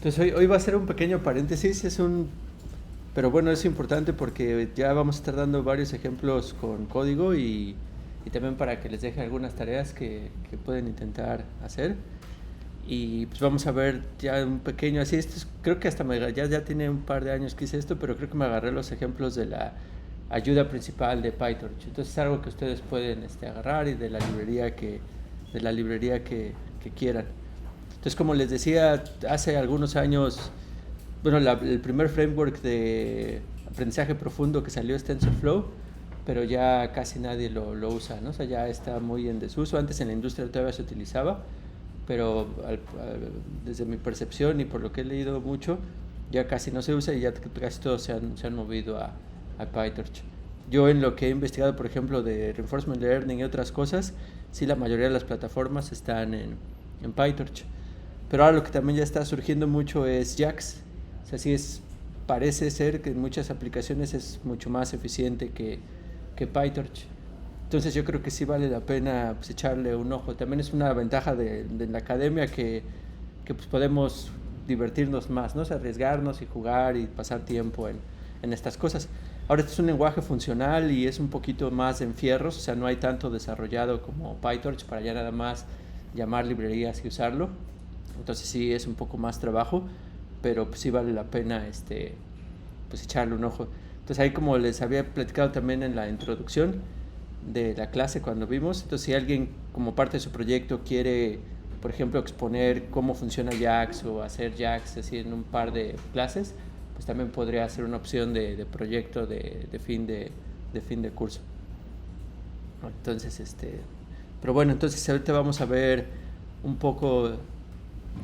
Entonces hoy va a ser un pequeño paréntesis, pero bueno, es importante porque ya vamos a estar dando varios ejemplos con código y también para que les deje algunas tareas que pueden intentar hacer. Y pues vamos a ver ya un pequeño, así, creo que hasta ya tiene un par de años que hice esto, pero creo que me agarré los ejemplos de la ayuda principal de PyTorch. Entonces es algo que ustedes pueden agarrar y de la librería que quieran. Entonces, como les decía, hace algunos años, bueno, el primer framework de aprendizaje profundo que salió es TensorFlow, pero ya casi nadie lo usa, ¿no? O sea, ya está muy en desuso. Antes en la industria todavía se utilizaba, pero desde mi percepción y por lo que he leído mucho, ya casi no se usa y ya casi todos se han movido a PyTorch. Yo en lo que he investigado, por ejemplo, de Reinforcement Learning y otras cosas, sí la mayoría de las plataformas están en PyTorch. Pero ahora lo que también ya está surgiendo mucho es JAX. O sea, parece ser que en muchas aplicaciones es mucho más eficiente que PyTorch. Entonces yo creo que sí vale la pena pues, echarle un ojo. También es una ventaja de la academia que pues, podemos divertirnos más, ¿no? O sea, arriesgarnos y jugar y pasar tiempo en estas cosas. Ahora este es un lenguaje funcional y es un poquito más en fierros, o sea, no hay tanto desarrollado como PyTorch para ya nada más llamar librerías y usarlo. Entonces sí es un poco más trabajo, pero pues sí vale la pena pues echarle un ojo. Entonces ahí, como les había platicado también en la introducción de la clase cuando vimos, entonces si alguien como parte de su proyecto quiere, por ejemplo, exponer cómo funciona JAX o hacer JAX así en un par de clases, pues también podría ser una opción de proyecto de fin de curso. Entonces, pero bueno, entonces ahorita vamos a ver un poco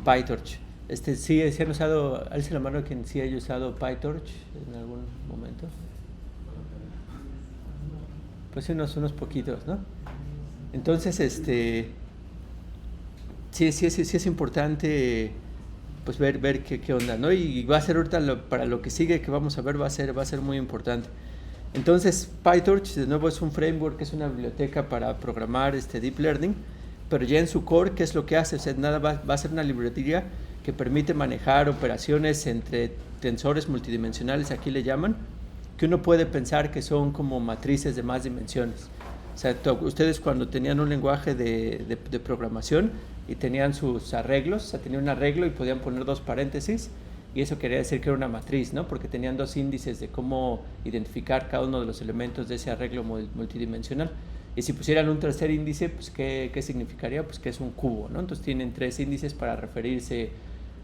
PyTorch. Sí han usado, alce la mano quien sí haya usado PyTorch en algún momento. Pues unos poquitos, ¿no? Entonces, sí es importante pues ver qué onda, ¿no? Y va a ser ahorita para lo que sigue que vamos a ver, va a ser muy importante. Entonces, PyTorch, de nuevo, es un framework, es una biblioteca para programar Deep Learning, pero ya en su core, ¿qué es lo que hace? O sea, va a ser una librería que permite manejar operaciones entre tensores multidimensionales, aquí le llaman, que uno puede pensar que son como matrices de más dimensiones. O sea, ustedes cuando tenían un lenguaje de programación y tenían sus arreglos, o sea, tenían un arreglo y podían poner dos paréntesis, y eso quería decir que era una matriz, ¿no? Porque tenían dos índices de cómo identificar cada uno de los elementos de ese arreglo multidimensional. Y si pusieran un tercer índice, pues ¿qué significaría? Pues que es un cubo, ¿no? Entonces tienen tres índices para referirse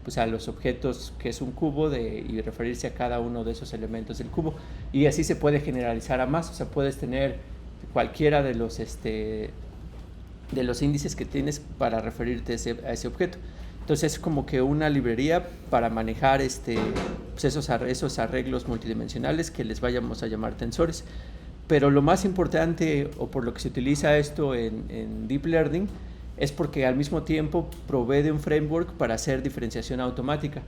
pues, a los objetos que es un cubo y referirse a cada uno de esos elementos del cubo. Y así se puede generalizar a más, o sea, puedes tener cualquiera de los índices que tienes para referirte a ese objeto. Entonces es como que una librería para manejar pues esos arreglos multidimensionales que les vayamos a llamar tensores. Pero lo más importante, o por lo que se utiliza esto en Deep Learning, es porque al mismo tiempo provee de un framework para hacer diferenciación automática.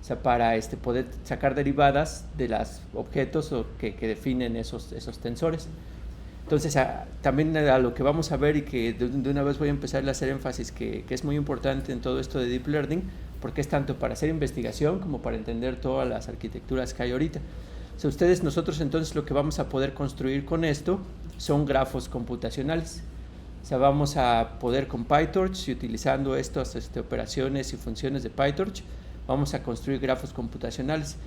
O sea, para poder sacar derivadas de los objetos que definen esos tensores. Entonces, también a lo que vamos a ver y que de una vez voy a empezar a hacer énfasis que es muy importante en todo esto de Deep Learning, porque es tanto para hacer investigación como para entender todas las arquitecturas que hay ahorita. O sea, nosotros entonces lo que vamos a poder construir con esto son grafos computacionales. O sea, vamos a poder con PyTorch y utilizando estas operaciones y funciones de PyTorch, vamos a construir grafos computacionales.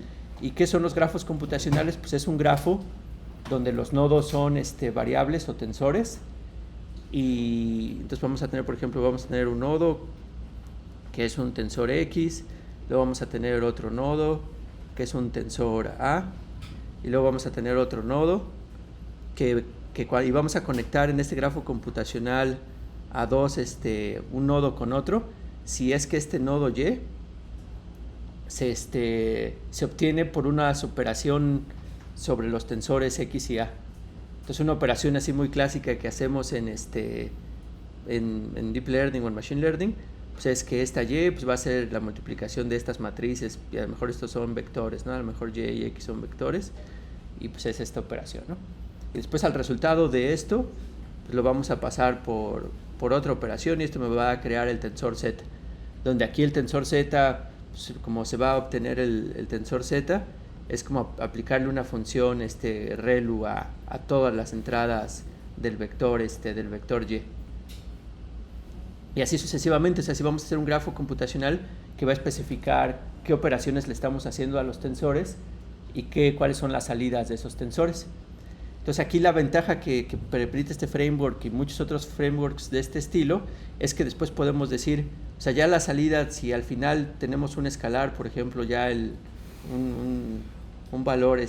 ¿Y qué son los grafos computacionales? Pues es un grafo donde los nodos son variables o tensores, y entonces vamos a tener, por ejemplo, un nodo que es un tensor X, luego vamos a tener otro nodo que es un tensor A, y luego vamos a tener otro nodo y vamos a conectar en este grafo computacional a un nodo con otro, si es que este nodo Y se obtiene por una operación sobre los tensores X y A. Entonces una operación así muy clásica que hacemos en Deep Learning o en Machine Learning, pues es que esta Y pues va a ser la multiplicación de estas matrices, y a lo mejor estos son vectores, ¿no? A lo mejor Y y X son vectores, y pues es esta operación, ¿no? Y después al resultado de esto, pues lo vamos a pasar por otra operación, y esto me va a crear el tensor Z, donde aquí el tensor Z pues, como se va a obtener el tensor Z, es como aplicarle una función ReLU a todas las entradas del vector Y. Y así sucesivamente. O sea, si vamos a hacer un grafo computacional que va a especificar qué operaciones le estamos haciendo a los tensores y cuáles son las salidas de esos tensores. Entonces aquí la ventaja que permite este framework y muchos otros frameworks de este estilo es que después podemos decir, o sea, ya la salida, si al final tenemos un escalar, por ejemplo, ya un valor E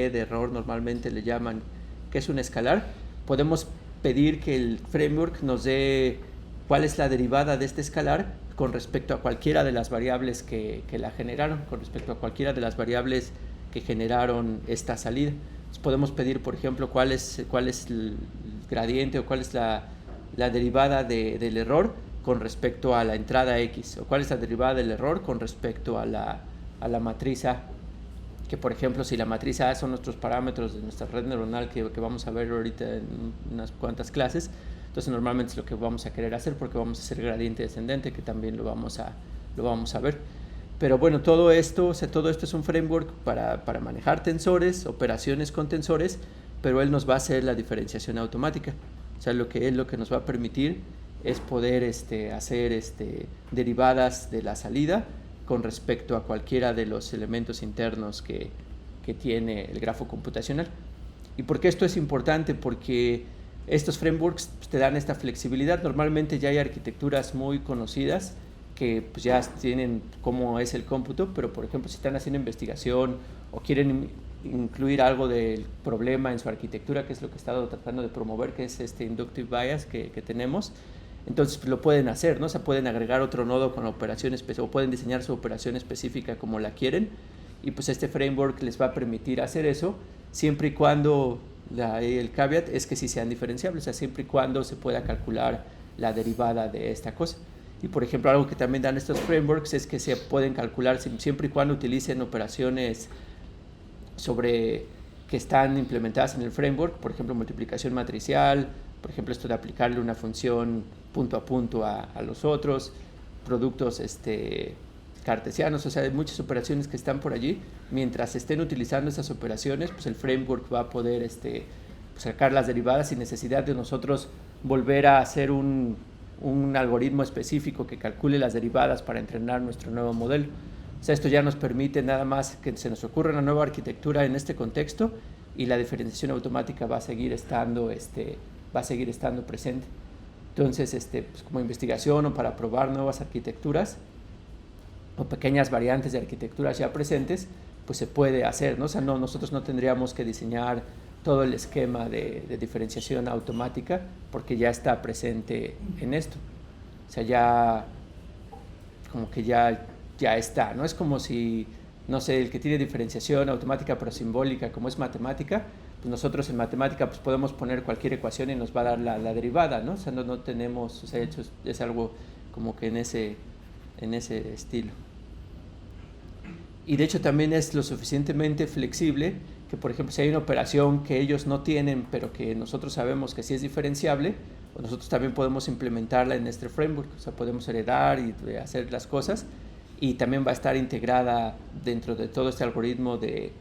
de error normalmente le llaman, que es un escalar, podemos pedir que el framework nos dé cuál es la derivada de este escalar con respecto a cualquiera de las variables que la generaron, con respecto a cualquiera de las variables que generaron esta salida. Entonces podemos pedir, por ejemplo, cuál es el gradiente o cuál es la derivada del error con respecto a la entrada X, o cuál es la derivada del error con respecto a la matriz A. Que, por ejemplo, si la matriz A son nuestros parámetros de nuestra red neuronal que vamos a ver ahorita en unas cuantas clases, entonces normalmente es lo que vamos a querer hacer, porque vamos a hacer gradiente descendente, que también lo vamos a ver. Pero bueno, todo esto es un framework para manejar tensores, operaciones con tensores, pero él nos va a hacer la diferenciación automática. O sea, lo que nos va a permitir es poder hacer derivadas de la salida con respecto a cualquiera de los elementos internos que tiene el grafo computacional. ¿Y por qué esto es importante? Porque estos frameworks te dan esta flexibilidad. Normalmente ya hay arquitecturas muy conocidas que pues ya tienen cómo es el cómputo, pero por ejemplo si están haciendo investigación o quieren incluir algo del problema en su arquitectura, que es lo que he estado tratando de promover, que es este inductive bias que tenemos, entonces pues, lo pueden hacer, ¿no? O sea, pueden agregar otro nodo con la operación específica, o pueden diseñar su operación específica como la quieren, y pues este framework les va a permitir hacer eso, siempre y cuando el caveat es que sí sean diferenciables, o sea, siempre y cuando se pueda calcular la derivada de esta cosa. Y por ejemplo, algo que también dan estos frameworks es que se pueden calcular siempre y cuando utilicen operaciones que están implementadas en el framework, por ejemplo, multiplicación matricial, por ejemplo, esto de aplicarle una función punto a punto a los otros, productos cartesianos, o sea, hay muchas operaciones que están por allí. Mientras estén utilizando esas operaciones, pues el framework va a poder sacar las derivadas sin necesidad de nosotros volver a hacer un algoritmo específico que calcule las derivadas para entrenar nuestro nuevo modelo. O sea, esto ya nos permite nada más que se nos ocurra una nueva arquitectura en este contexto y la diferenciación automática va a seguir estando presente. Entonces, pues como investigación o para probar nuevas arquitecturas o pequeñas variantes de arquitecturas ya presentes, pues se puede hacer, ¿no? O sea, nosotros no tendríamos que diseñar todo el esquema de diferenciación automática porque ya está presente en esto. O sea, ya como que ya está, ¿no? Es como si, no sé, el que tiene diferenciación automática pero simbólica, como es matemática, pues nosotros en matemática pues podemos poner cualquier ecuación y nos va a dar la derivada, ¿no? O sea, no tenemos, o sea, hecho es algo como que en ese estilo. Y de hecho también es lo suficientemente flexible que, por ejemplo, si hay una operación que ellos no tienen, pero que nosotros sabemos que sí es diferenciable, pues nosotros también podemos implementarla en este framework. O sea, podemos heredar y hacer las cosas, y también va a estar integrada dentro de todo este algoritmo que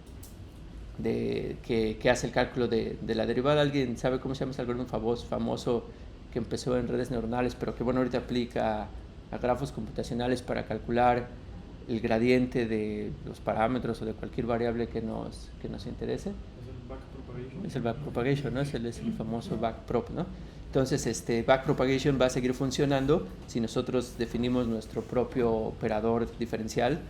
hace el cálculo de la derivada. ¿Alguien sabe cómo se llama ese algoritmo famoso que empezó en redes neuronales, pero que bueno, ahorita aplica a grafos computacionales para calcular el gradiente de los parámetros o de cualquier variable que nos interese? Es el backpropagation, ¿no? Es el famoso backprop, ¿no? Entonces, backpropagation va a seguir funcionando si nosotros definimos nuestro propio operador diferencial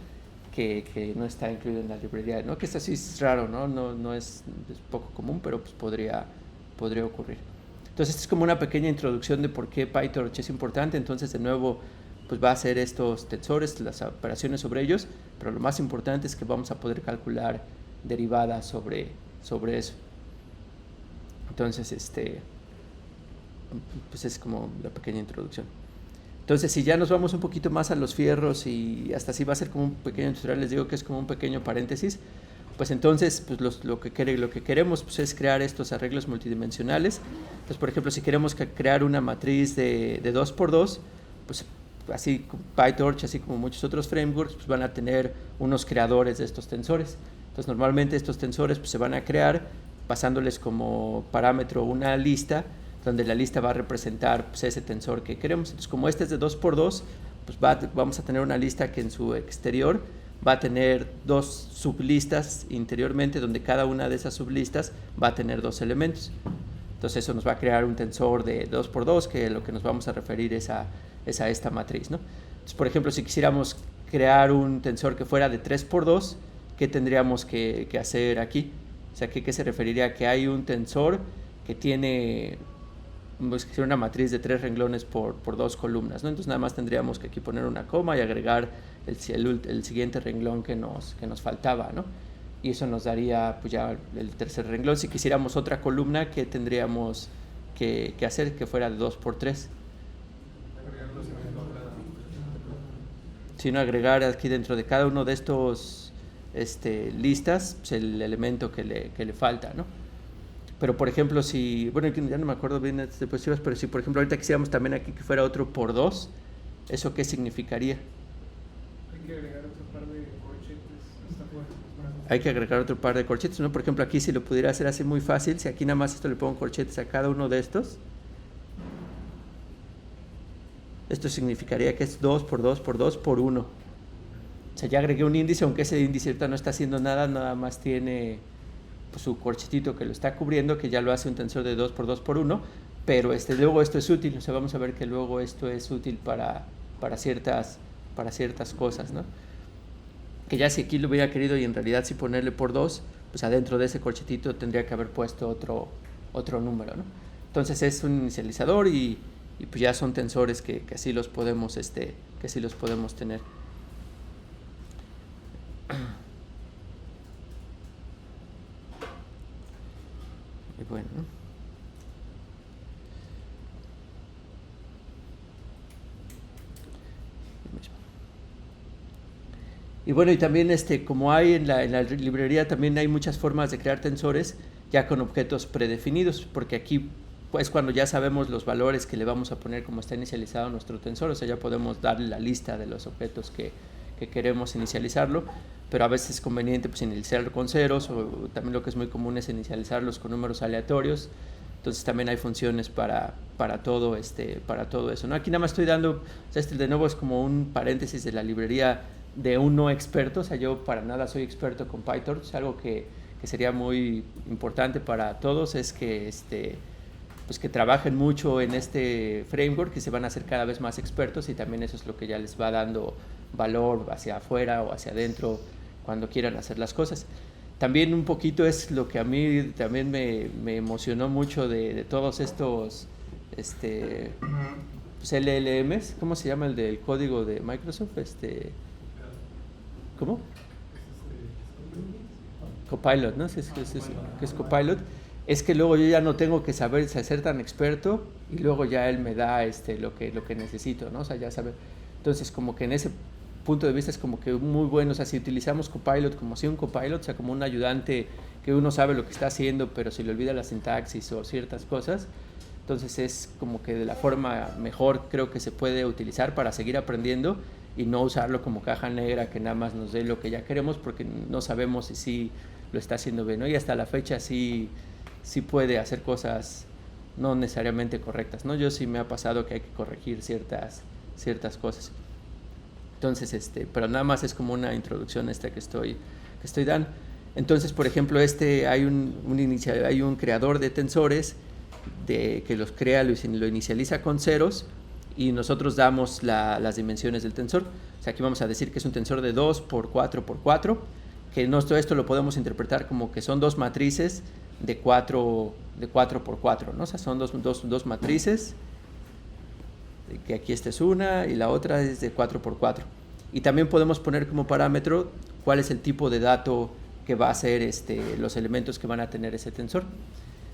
que no está incluido en la librería, ¿no? Que esto sí es raro, ¿no? No es poco común, pero pues podría ocurrir. Entonces, es como una pequeña introducción de por qué PyTorch es importante. Entonces, de nuevo, pues va a hacer estos tensores, las operaciones sobre ellos, pero lo más importante es que vamos a poder calcular derivadas sobre eso. Entonces, pues es como la pequeña introducción. Entonces, si ya nos vamos un poquito más a los fierros, y hasta así va a ser como un pequeño tutorial, les digo que es como un pequeño paréntesis, pues entonces pues lo que queremos pues es crear estos arreglos multidimensionales. Entonces, por ejemplo, si queremos crear una matriz de 2x2, pues así PyTorch, así como muchos otros frameworks, pues van a tener unos creadores de estos tensores. Entonces normalmente estos tensores pues, se van a crear pasándoles como parámetro una lista, donde la lista va a representar pues, ese tensor que queremos. Entonces como este es de 2x2, pues vamos a tener una lista que en su exterior va a tener dos sublistas interiormente, donde cada una de esas sublistas va a tener dos elementos. Entonces eso nos va a crear un tensor de 2x2, que lo que nos vamos a referir es a esta matriz, ¿no? Entonces, por ejemplo, si quisiéramos crear un tensor que fuera de 3x2, ¿qué tendríamos que hacer aquí? O sea, ¿qué se referiría? Que hay un tensor que tiene pues, una matriz de 3 renglones por 2 columnas, ¿no? Entonces nada más tendríamos que aquí poner una coma y agregar el siguiente renglón que nos faltaba, ¿no? Y eso nos daría pues ya el tercer renglón. Si quisiéramos otra columna, ¿qué tendríamos que hacer? Que fuera de 2x3. Sino agregar aquí dentro de cada uno de estos listas pues el elemento que le falta, ¿no? Pero por ejemplo, si, bueno, ya no me acuerdo bien de diapositivas, pero si por ejemplo ahorita quisiéramos también aquí que fuera otro por 2, ¿eso qué significaría? Hay que agregar otro par de corchetes hasta afuera. Hay que agregar otro par de corchetes, ¿no? Por ejemplo, aquí si lo pudiera hacer así muy fácil, si aquí nada más esto le pongo corchetes a cada uno de estos, esto significaría que es 2 por 2 por 2 por 1. O sea, ya agregué un índice, aunque ese índice ahorita no está haciendo nada, nada más tiene pues, su corchetito que lo está cubriendo, que ya lo hace un tensor de 2 por 2 por 1, pero luego esto es útil, o sea, vamos a ver que luego esto es útil para ciertas cosas, ¿no? Que ya si aquí lo hubiera querido y en realidad si ponerle por 2, pues adentro de ese corchetito tendría que haber puesto otro número, ¿no? Entonces es un inicializador y pues ya son tensores que así los podemos tener. Y bueno, ¿no? Y bueno, y también como hay en la librería, también hay muchas formas de crear tensores ya con objetos predefinidos, porque aquí pues cuando ya sabemos los valores que le vamos a poner como está inicializado nuestro tensor, o sea, ya podemos darle la lista de los objetos que queremos inicializarlo, pero a veces es conveniente pues iniciarlo con ceros, o también lo que es muy común es inicializarlos con números aleatorios. Entonces también hay funciones para todo eso, ¿no? Aquí nada más estoy dando, o sea, de nuevo es como un paréntesis de la librería de un no experto, o sea, yo para nada soy experto con PyTorch. Algo que sería muy importante para todos es que pues que trabajen mucho en este framework, que se van a hacer cada vez más expertos, y también eso es lo que ya les va dando valor hacia afuera o hacia adentro cuando quieran hacer las cosas. También un poquito es lo que a mí también me emocionó mucho de todos estos pues LLMs. ¿Cómo se llama el del código de Microsoft? ¿Cómo? Copilot, ¿no? Que es Copilot. Es que luego yo ya no tengo que ser tan experto, y luego ya él me da lo que necesito, ¿no? O sea, ya sabe. Entonces, como que en ese punto de vista es como que muy bueno. O sea, si utilizamos Copilot como si un Copilot, o sea, como un ayudante que uno sabe lo que está haciendo, pero se le olvida la sintaxis o ciertas cosas, entonces es como que de la forma mejor creo que se puede utilizar para seguir aprendiendo, y no usarlo como caja negra que nada más nos dé lo que ya queremos, porque no sabemos si sí lo está haciendo bien, ¿no? Y hasta la fecha sí puede hacer cosas no necesariamente correctas, ¿no? Yo sí me ha pasado que hay que corregir ciertas cosas. Entonces, pero nada más es como una introducción que estoy dando. Entonces, por ejemplo, hay un creador de tensores que los crea, lo inicializa con ceros, y nosotros damos las dimensiones del tensor. O sea, aquí vamos a decir que es un tensor de 2 por 4 por 4, que todo esto lo podemos interpretar como que son dos matrices de 4 por 4, ¿no? O sea, son dos matrices, que aquí esta es una y la otra es de 4 por 4. Y también podemos poner como parámetro cuál es el tipo de dato que va a ser los elementos que van a tener ese tensor.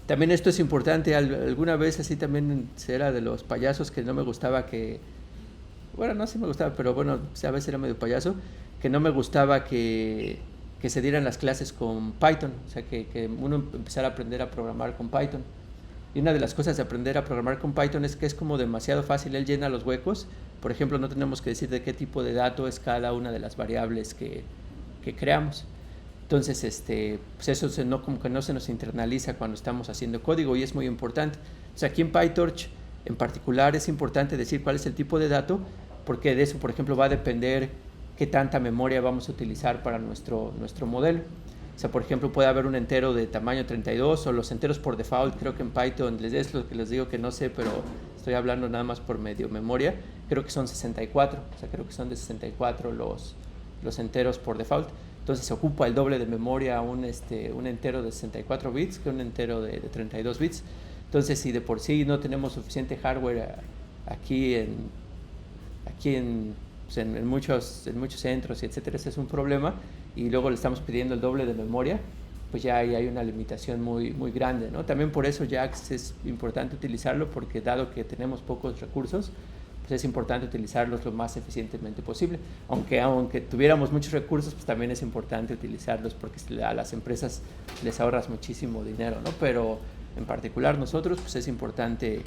También esto es importante. Alguna vez así también era de los payasos que no me gustaba bueno, no sí me gustaba, pero bueno, a veces era medio payaso, que no me gustaba que se dieran las clases con Python, o sea, que uno empezara a aprender a programar con Python. Y una de las cosas de aprender a programar con Python es que es como demasiado fácil, él llena los huecos. Por ejemplo, no tenemos que decir de qué tipo de dato es cada una de las variables que creamos. Entonces, pues eso como que no se nos internaliza cuando estamos haciendo código y es muy importante. O sea, aquí en PyTorch en particular es importante decir cuál es el tipo de dato, porque de eso, por ejemplo, va a depender qué tanta memoria vamos a utilizar para nuestro modelo. O sea, por ejemplo, puede haber un entero de tamaño 32 o los enteros por default. Creo que en Python es lo que les digo que no sé, pero estoy hablando nada más por medio memoria. Creo que son 64, o sea, creo que son de 64 los enteros por default. Entonces se ocupa el doble de memoria un entero de 64 bits que un entero de 32 bits. Entonces, si de por sí no tenemos suficiente hardware aquí pues en muchos centros, etcétera, ese es un problema, y luego le estamos pidiendo el doble de memoria, pues ya ahí hay una limitación muy, muy grande, ¿no? También por eso JAX es importante utilizarlo, porque dado que tenemos pocos recursos, pues es importante utilizarlos lo más eficientemente posible. Aunque tuviéramos muchos recursos, pues también es importante utilizarlos, porque a las empresas les ahorras muchísimo dinero, ¿no? Pero en particular nosotros, pues es importante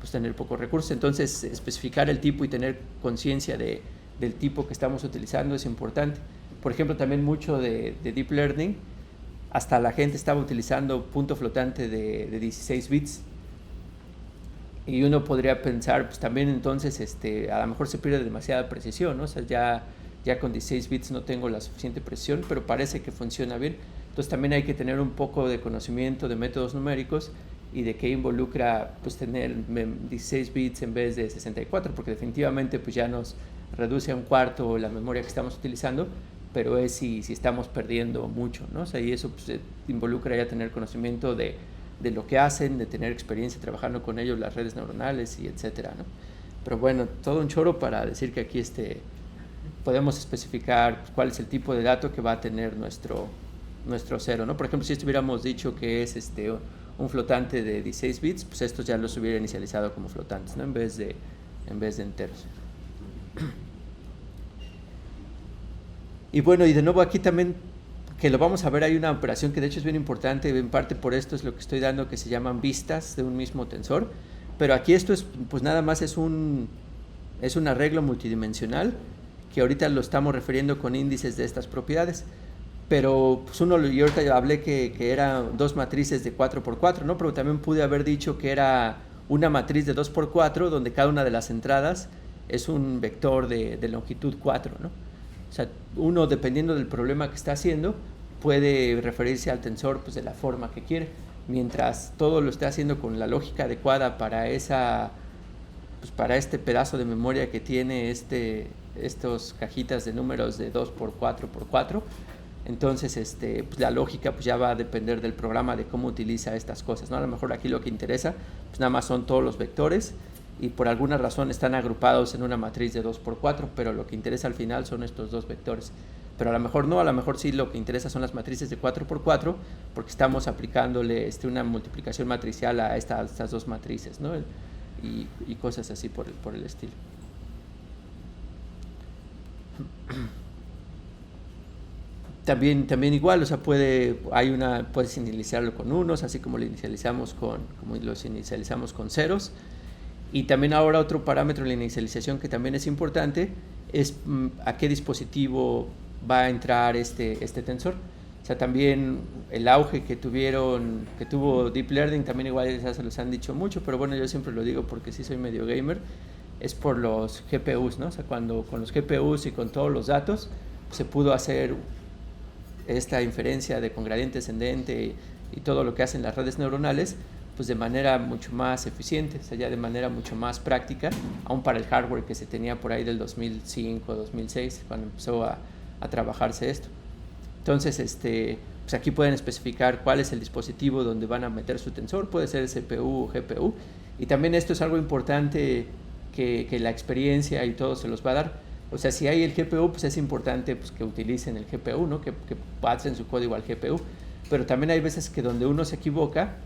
pues tener pocos recursos. Entonces, especificar el tipo y tener conciencia del tipo que estamos utilizando es importante. Por ejemplo, también mucho de Deep Learning, hasta la gente estaba utilizando punto flotante de 16 bits. Y uno podría pensar, pues también entonces a lo mejor se pierde demasiada precisión, ¿no? O sea, ya con 16 bits no tengo la suficiente precisión, pero parece que funciona bien. Entonces también hay que tener un poco de conocimiento de métodos numéricos y de qué involucra pues tener 16 bits en vez de 64, porque definitivamente pues ya nos reduce a un cuarto la memoria que estamos utilizando, pero es si estamos perdiendo mucho, ¿no? O sea, y eso pues involucra ya tener conocimiento de lo que hacen, de tener experiencia trabajando con ellos, las redes neuronales y etcétera, ¿no? Pero bueno, todo un choro para decir que aquí podemos especificar cuál es el tipo de dato que va a tener nuestro cero, ¿no? Por ejemplo, si estuviéramos dicho que es un flotante de 16 bits, pues estos ya los hubiera inicializado como flotantes, ¿no? En vez de enteros. Y bueno, y de nuevo aquí también, que lo vamos a ver, hay una operación que de hecho es bien importante, en parte por esto es lo que estoy dando, que se llaman vistas de un mismo tensor, pero aquí esto es, pues nada más es un arreglo multidimensional, que ahorita lo estamos refiriendo con índices de estas propiedades, pero pues yo ahorita hablé que eran dos matrices de 4x4, ¿no? Pero también pude haber dicho que era una matriz de 2x4, donde cada una de las entradas es un vector de longitud 4, ¿no? O sea, uno, dependiendo del problema que está haciendo, puede referirse al tensor pues, de la forma que quiere, mientras todo lo esté haciendo con la lógica adecuada para para este pedazo de memoria que tiene estos cajitas de números de 2x4x4. Entonces, pues la lógica pues ya va a depender del programa, de cómo utiliza estas cosas, ¿no? A lo mejor aquí lo que interesa, pues nada más son todos los vectores y por alguna razón están agrupados en una matriz de 2x4, pero lo que interesa al final son estos dos vectores. Pero a lo mejor no, a lo mejor sí lo que interesa son las matrices de 4x4, porque estamos aplicándole una multiplicación matricial a estas dos matrices, ¿no? Y cosas así por el estilo. También igual, o sea, puedes inicializarlo con unos, así como los inicializamos con ceros. Y también ahora otro parámetro de la inicialización que también es importante es a qué dispositivo va a entrar este tensor. O sea, también el auge que tuvo Deep Learning, también igual ya se los han dicho mucho, pero bueno, yo siempre lo digo porque sí soy medio gamer, es por los GPUs, ¿no? O sea, cuando con los GPUs y con todos los datos se pudo hacer esta inferencia con gradiente descendente y todo lo que hacen las redes neuronales, pues de manera mucho más eficiente, o sea, ya de manera mucho más práctica, aún para el hardware que se tenía por ahí del 2005, 2006, cuando empezó a trabajarse esto. Entonces, pues aquí pueden especificar cuál es el dispositivo donde van a meter su tensor, puede ser CPU o GPU, y también esto es algo importante que la experiencia y todo se los va a dar. O sea, si hay el GPU, pues es importante pues, que utilicen el GPU, ¿no? Que pasen su código al GPU. Pero también hay veces que donde uno se equivoca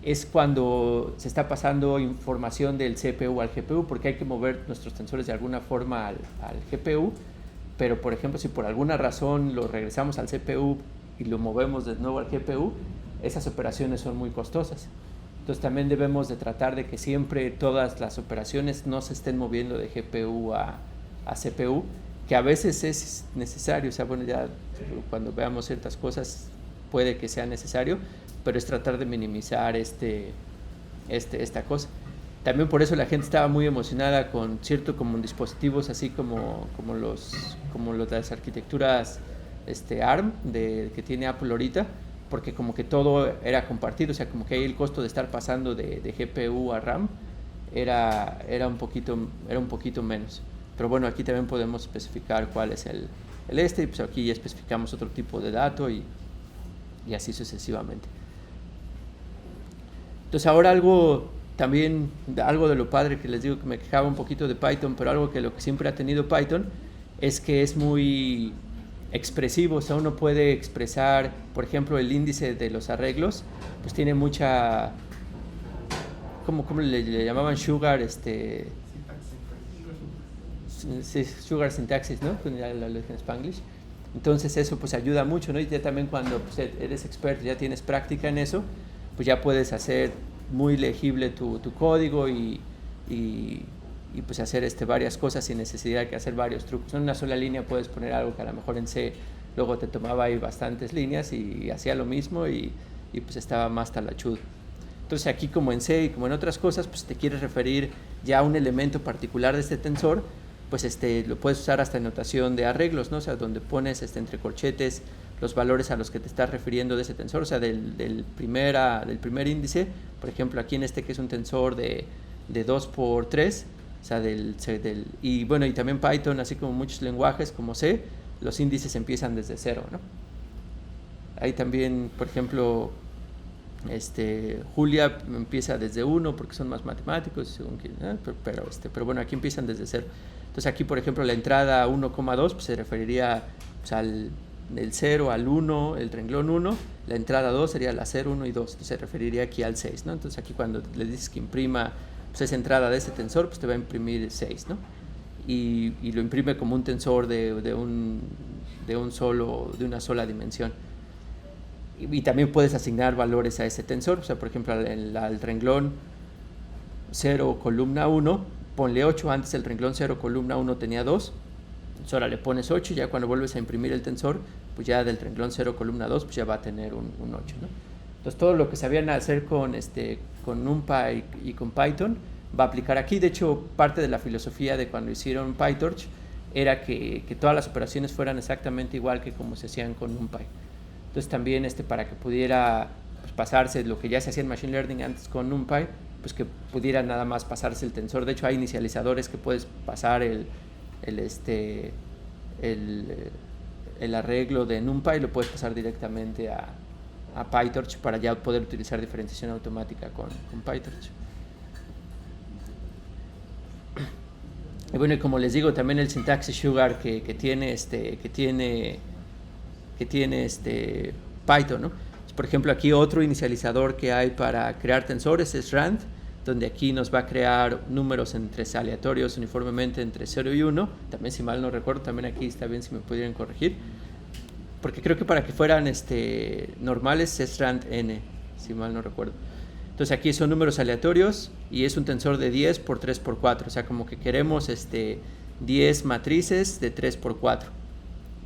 es cuando se está pasando información del CPU al GPU, porque hay que mover nuestros tensores de alguna forma al GPU. Pero, por ejemplo, si por alguna razón lo regresamos al CPU y lo movemos de nuevo al GPU, esas operaciones son muy costosas. Entonces también debemos de tratar de que siempre todas las operaciones no se estén moviendo de GPU a CPU, que a veces es necesario, o sea, bueno, ya cuando veamos ciertas cosas puede que sea necesario, pero es tratar de minimizar esta cosa. También por eso la gente estaba muy emocionada con cierto como dispositivos así como las arquitecturas ARM que tiene Apple ahorita, porque como que todo era compartido, o sea, como que ahí el costo de estar pasando de GPU a RAM era un poquito menos. Pero bueno, aquí también podemos especificar cuál es el y pues aquí ya especificamos otro tipo de dato y así sucesivamente. Entonces ahora algo de lo padre que les digo, que me quejaba un poquito de Python, pero algo que lo que siempre ha tenido Python es que es muy expresivo, o sea, uno puede expresar, por ejemplo, el índice de los arreglos, pues tiene mucha, ¿cómo le llamaban? Sugar, sugar syntaxis, ¿no? Ya lo dije en Spanglish. Entonces eso pues ayuda mucho, ¿no? Y ya también cuando pues, eres experto, ya tienes práctica en eso, pues ya puedes hacer muy legible tu código y pues hacer varias cosas sin necesidad de hacer varios trucos. En una sola línea puedes poner algo que a lo mejor en C luego te tomaba ahí bastantes líneas y hacía lo mismo y pues estaba más talachudo. Entonces aquí como en C y como en otras cosas, pues te quieres referir ya a un elemento particular de este tensor, pues lo puedes usar hasta en notación de arreglos, ¿no? O sea, donde pones entre corchetes los valores a los que te estás refiriendo de ese tensor, o sea, del primer índice, por ejemplo, aquí en que es un tensor de 2×3, o sea, y bueno, y también Python, así como muchos lenguajes como C, los índices empiezan desde 0, ¿no? Ahí también, por ejemplo, Julia empieza desde 1 porque son más matemáticos, según quien, pero bueno, aquí empiezan desde 0. Entonces aquí, por ejemplo, la entrada 1,2 pues se referiría pues, del 0 al 1, el renglón 1, la entrada 2 sería la 0, 1 y 2, entonces se referiría aquí al 6, ¿no? Entonces aquí cuando le dices que imprima pues, esa entrada de ese tensor, pues te va a imprimir 6, ¿no? Y lo imprime como un tensor de una sola dimensión. Y también puedes asignar valores a ese tensor, o sea, por ejemplo, al renglón 0, columna 1, ponle 8, antes el renglón 0, columna 1 tenía 2, entonces ahora le pones 8 y ya cuando vuelves a imprimir el tensor, pues ya del renglón 0, columna 2, pues ya va a tener un 8, ¿no? Entonces todo lo que sabían hacer con NumPy y con Python va a aplicar aquí. De hecho, parte de la filosofía de cuando hicieron PyTorch era que todas las operaciones fueran exactamente igual que como se hacían con NumPy. Entonces también para que pudiera pues, pasarse lo que ya se hacía en Machine Learning antes con NumPy, pues que pudiera nada más pasarse el tensor. De hecho hay inicializadores que puedes pasar el arreglo de NumPy, lo puedes pasar directamente a PyTorch para ya poder utilizar diferenciación automática con PyTorch. Y bueno, y como les digo, también el sintaxis Sugar que tiene Python, ¿no? Por ejemplo, aquí otro inicializador que hay para crear tensores es rand, donde aquí nos va a crear números aleatorios uniformemente entre 0 y 1. También, si mal no recuerdo, también aquí está bien si me pudieran corregir, porque creo que para que fueran normales es rand n, si mal no recuerdo. Entonces aquí son números aleatorios y es un tensor de 10 por 3 por 4, o sea, como que queremos 10 matrices de 3 por 4.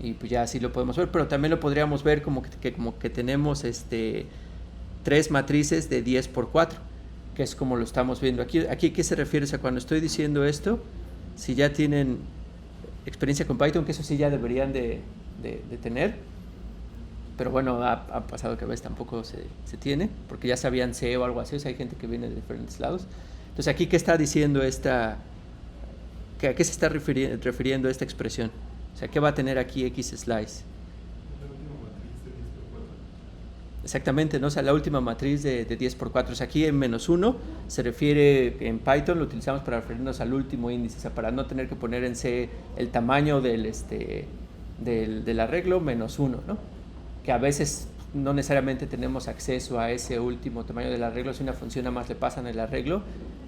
Y pues ya así lo podemos ver, pero también lo podríamos ver como que tenemos 3 matrices de 10 por 4, que es como lo estamos viendo aquí. ¿Aquí qué se refiere? O sea, cuando estoy diciendo esto, si ya tienen experiencia con Python, que eso sí ya deberían de tener, pero bueno, ha pasado que a veces tampoco se tiene, porque ya sabían C o algo así, o sea, hay gente que viene de diferentes lados. Entonces aquí, ¿qué está diciendo ¿a qué se está refiriendo esta expresión? O sea, ¿qué va a tener aquí X slice? La última matriz de 10 por 4. Exactamente, ¿no? O sea, la última matriz de 10 por 4. O sea, aquí en -1 se refiere, en Python lo utilizamos para referirnos al último índice, o sea, para no tener que poner en C el tamaño del arreglo -1, ¿no? Que a veces no necesariamente tenemos acceso a ese último tamaño del arreglo. Si una función nada más le pasan el arreglo,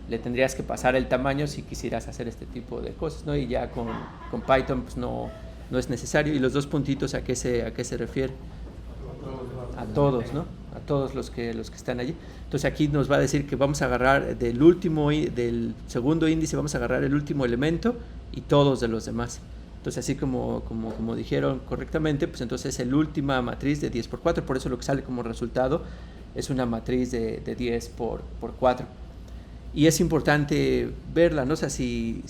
le tendrías que pasar el tamaño si quisieras hacer este tipo de cosas, ¿no? Y ya con Python pues no es necesario. Y los dos puntitos, ¿a qué se refiere? A todos, ¿no? A todos los que están allí. Entonces aquí nos va a decir que vamos a agarrar del segundo índice, vamos a agarrar el último elemento y todos de los demás. Entonces así como dijeron correctamente, pues entonces es la última matriz de 10 por 4, por eso lo que sale como resultado es una matriz de 10 por 4. Y es importante verla, ¿no? O sea, si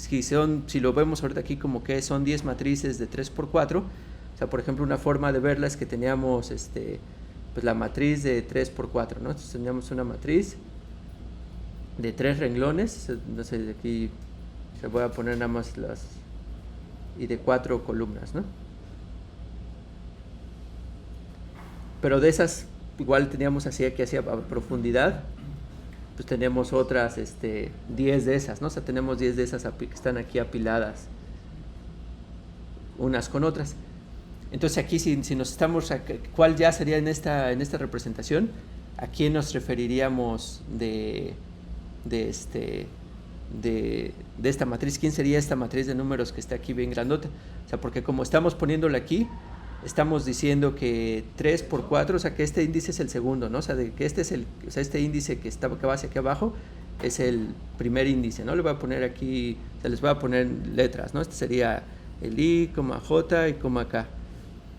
lo vemos ahorita aquí como que son 10 matrices de 3 por 4, o sea, por ejemplo, una forma de verla es que teníamos pues la matriz de 3 por 4, ¿no? Entonces teníamos una matriz de 3 renglones, entonces aquí se voy a poner nada más y de 4 columnas, ¿no? Pero de esas igual teníamos así que hacia profundidad, pues tenemos otras 10 de esas, ¿no? O sea, tenemos 10 de esas que están aquí apiladas unas con otras. Entonces aquí si nos estamos, ¿cuál ya sería en esta representación? ¿A quién nos referiríamos de esta matriz? ¿Quién sería esta matriz de números que está aquí bien grandota? O sea, porque como estamos poniéndola aquí, estamos diciendo que 3 por 4, o sea, que este índice es el segundo, ¿no? O sea, que este índice que va hacia aquí abajo es el primer índice, ¿no? Le voy a poner aquí, o sea, les voy a poner letras, ¿no? Este sería el I, J y K.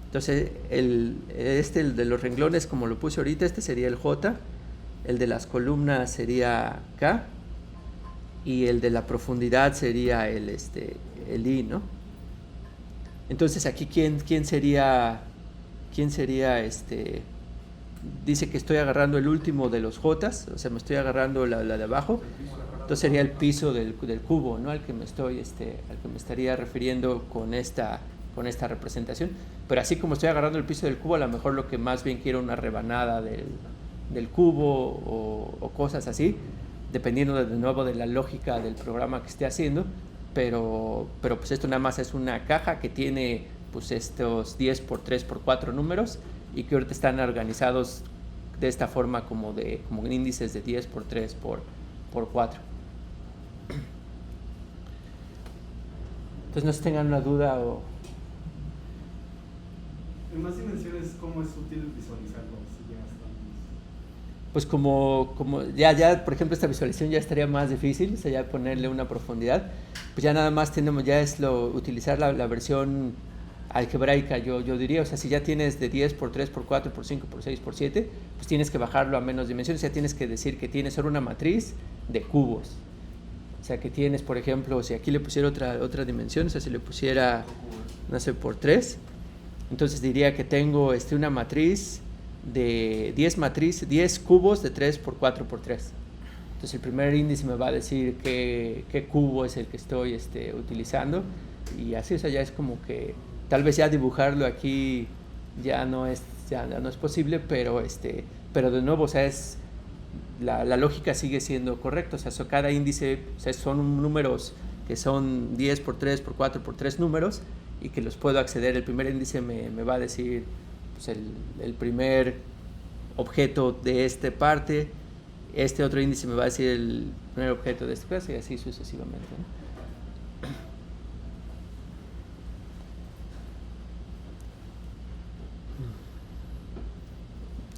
Entonces, el de los renglones, como lo puse ahorita, este sería el J, el de las columnas sería K, y el de la profundidad sería el I, ¿no? Entonces aquí quién sería dice que estoy agarrando el último de los Jotas, o sea, me estoy agarrando la de abajo, entonces sería el piso del cubo, ¿no? Al que me estaría refiriendo con esta representación. Pero así como estoy agarrando el piso del cubo, a lo mejor lo que más bien quiero una rebanada del cubo o cosas así, dependiendo de nuevo de la lógica del programa que esté haciendo. Pero pues esto nada más es una caja que tiene pues estos 10 por 3 por 4 números y que ahorita están organizados de esta forma como índices de 10 por 3 por 4. Entonces no se tengan una duda o... En más dimensiones, ¿cómo es útil visualizarlo? Si ya pues como ya por ejemplo esta visualización ya estaría más difícil, o sea, ya ponerle una profundidad, pues ya nada más utilizar la versión algebraica, yo diría, o sea, si ya tienes de 10 por 3 por 4 por 5 por 6 por 7, pues tienes que bajarlo a menos dimensiones, ya tienes que decir que tienes solo una matriz de cubos, o sea, que tienes, por ejemplo, si aquí le pusiera otra dimensión, o sea, si le pusiera, no sé, por 3, entonces diría que tengo una matriz de 10 cubos de 3 por 4 por 3. Entonces el primer índice me va a decir qué cubo es el que estoy utilizando, y así, o sea, ya es como que tal vez ya dibujarlo aquí ya no es posible, pero de nuevo, o sea, la lógica sigue siendo correcta, o sea, cada índice, o sea, son números que son 10 por 3 por 4 por 3 números y que los puedo acceder. El primer índice me va a decir pues el primer objeto de esta parte, este otro índice me va a decir el primer objeto de esta clase y así sucesivamente, ¿no?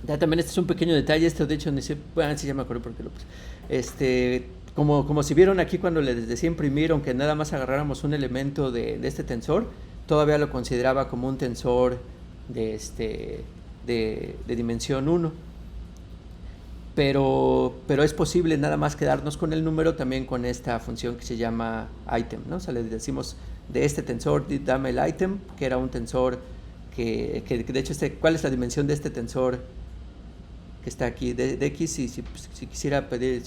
Ya también este es un pequeño detalle, de hecho sí ya me acuerdo porque lo puse. Como si vieron aquí cuando les decía imprimir, aunque nada más agarráramos un elemento de este tensor, todavía lo consideraba como un tensor de dimensión 1, pero es posible nada más quedarnos con el número también con esta función que se llama item, ¿no? O sea, le decimos de este tensor dame el item, que era un tensor que de hecho ¿cuál es la dimensión de este tensor que está aquí de x? Si quisiera pedir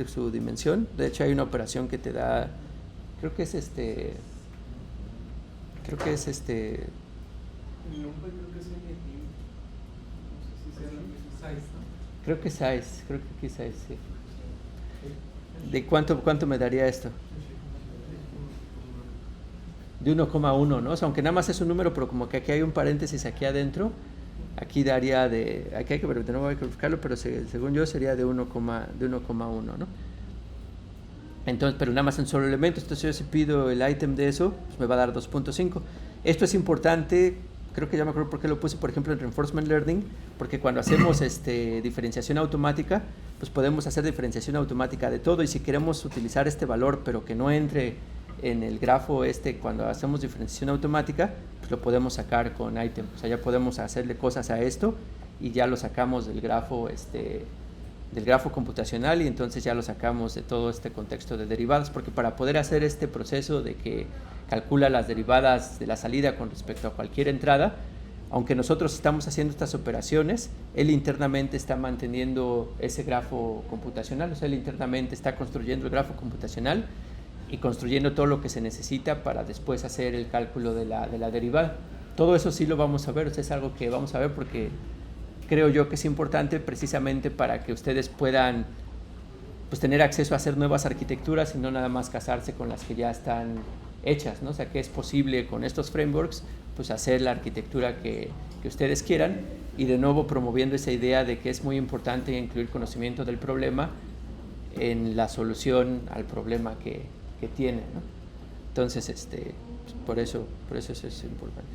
su dimensión, de hecho hay una operación que te da, creo que es el nombre creo que es NP, no sé si sea lo mismo, size, ¿no? Creo que aquí size, sí. ¿De cuánto me daría esto? De 1,1, ¿no? O sea, aunque nada más es un número, pero como que aquí hay un paréntesis aquí adentro, aquí daría aquí hay que verificarlo, pero según yo sería de 1,1, ¿no? Entonces, pero nada más en solo elementos. Entonces yo si pido el item de eso, pues me va a dar 2.5. Esto es importante, creo que ya me acuerdo por qué lo puse, por ejemplo, en Reinforcement Learning, porque cuando hacemos diferenciación automática, pues podemos hacer diferenciación automática de todo, y si queremos utilizar este valor, pero que no entre en el grafo cuando hacemos diferenciación automática, pues lo podemos sacar con item. O sea, ya podemos hacerle cosas a esto y ya lo sacamos del grafo computacional, y entonces ya lo sacamos de todo este contexto de derivadas, porque para poder hacer este proceso de que calcula las derivadas de la salida con respecto a cualquier entrada, aunque nosotros estamos haciendo estas operaciones, él internamente está manteniendo ese grafo computacional, o sea, él internamente está construyendo el grafo computacional y construyendo todo lo que se necesita para después hacer el cálculo de la derivada. Todo eso sí lo vamos a ver, o sea, es algo que vamos a ver porque creo yo que es importante precisamente para que ustedes puedan pues tener acceso a hacer nuevas arquitecturas y no nada más casarse con las que ya están hechas, ¿no? O sea, que es posible con estos frameworks pues hacer la arquitectura que ustedes quieran, y de nuevo promoviendo esa idea de que es muy importante incluir conocimiento del problema en la solución al problema que tiene, ¿no? Entonces, pues por eso eso es importante.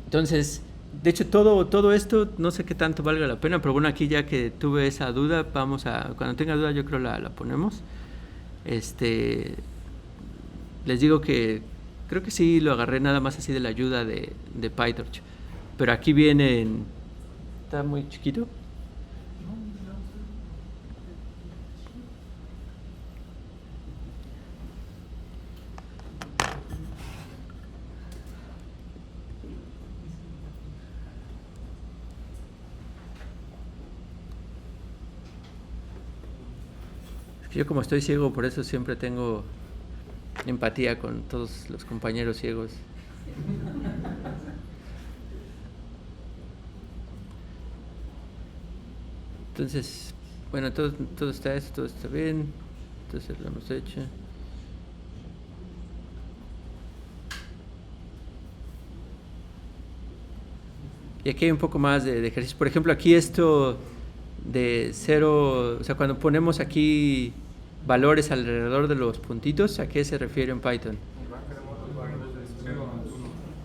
Entonces, de hecho, todo esto no sé qué tanto valga la pena, pero bueno, aquí ya que tuve esa duda, cuando tenga duda yo creo la ponemos. Les digo que creo que sí lo agarré nada más así de la ayuda de PyTorch, pero aquí vienen, está muy chiquito. Yo como estoy ciego, por eso siempre tengo empatía con todos los compañeros ciegos. Entonces, bueno, todo está bien. Entonces lo hemos hecho. Y aquí hay un poco más de ejercicio. Por ejemplo, aquí esto de 0, o sea, cuando ponemos aquí valores alrededor de los puntitos, ¿a qué se refiere en Python?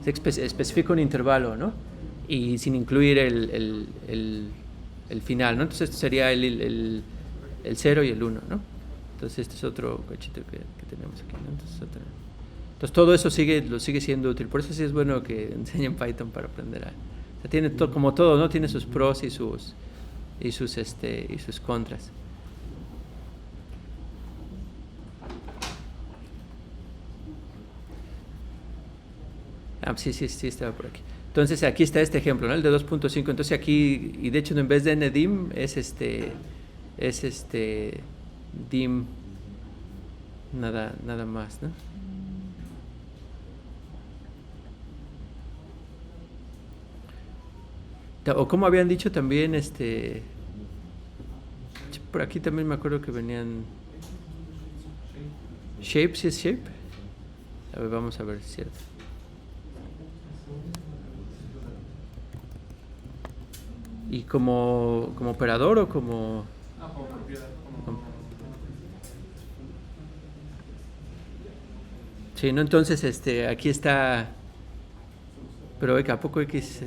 Se especifica un intervalo, ¿no? Y sin incluir el final, ¿no? Entonces esto sería el 0 y el 1, ¿no? Entonces este es otro cachito que tenemos aquí, ¿no? Entonces todo eso lo sigue siendo útil. Por eso sí es bueno que enseñen Python para aprender o sea, tiene como todo, ¿no? Tiene sus pros y sus contras. Sí, estaba por aquí. Entonces aquí está este ejemplo, ¿no? El de 2.5. Entonces aquí, y de hecho en vez de ndim es dim nada más, ¿no? O como habían dicho también, por aquí también me acuerdo que venían shape, ¿sí es shape? A ver, vamos a ver si es cierto. ¿Y como operador o como...? Como propiedad. Sí, ¿no? Entonces, aquí está... Pero ¿a poco X?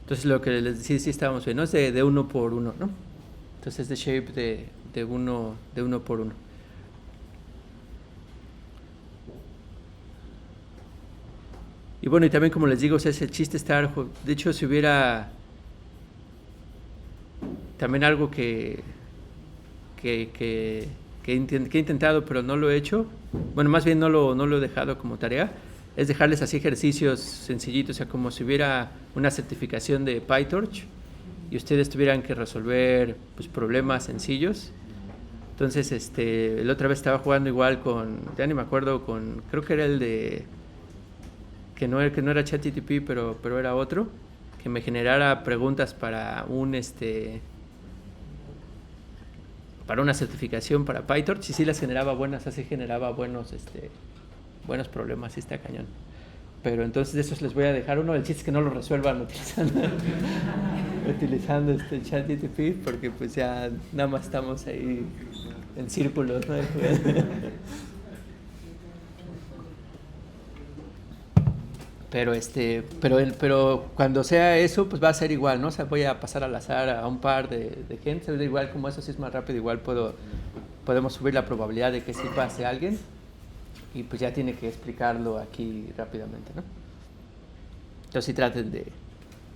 Entonces lo que les decía, sí estábamos bien, ¿no? Es de 1 por 1, ¿no? Entonces de shape de 1 por 1. Y bueno, y también como les digo, o sea, es el chiste estar... De hecho, si hubiera también algo que he intentado pero no lo he hecho, bueno, más bien no lo he dejado como tarea, es dejarles así ejercicios sencillitos, o sea, como si hubiera una certificación de PyTorch y ustedes tuvieran que resolver pues, problemas sencillos. Entonces, la otra vez estaba jugando igual ya ni me acuerdo, creo que era el de, que no era ChatGPT, pero era otro, que me generara preguntas para para una certificación para PyTorch, y sí las generaba buenas, así generaba buenos problemas, sí está cañón. Pero entonces de esos les voy a dejar uno, el chiste es que no lo resuelvan utilizando utilizando ChatGPT porque pues ya nada más estamos ahí en círculos, ¿no? Pero cuando sea eso, pues va a ser igual, ¿no? O sea, voy a pasar al azar a un par de gente, igual como eso sí es más rápido, igual podemos subir la probabilidad de que sí pase alguien y pues ya tiene que explicarlo aquí rápidamente, ¿no? Entonces sí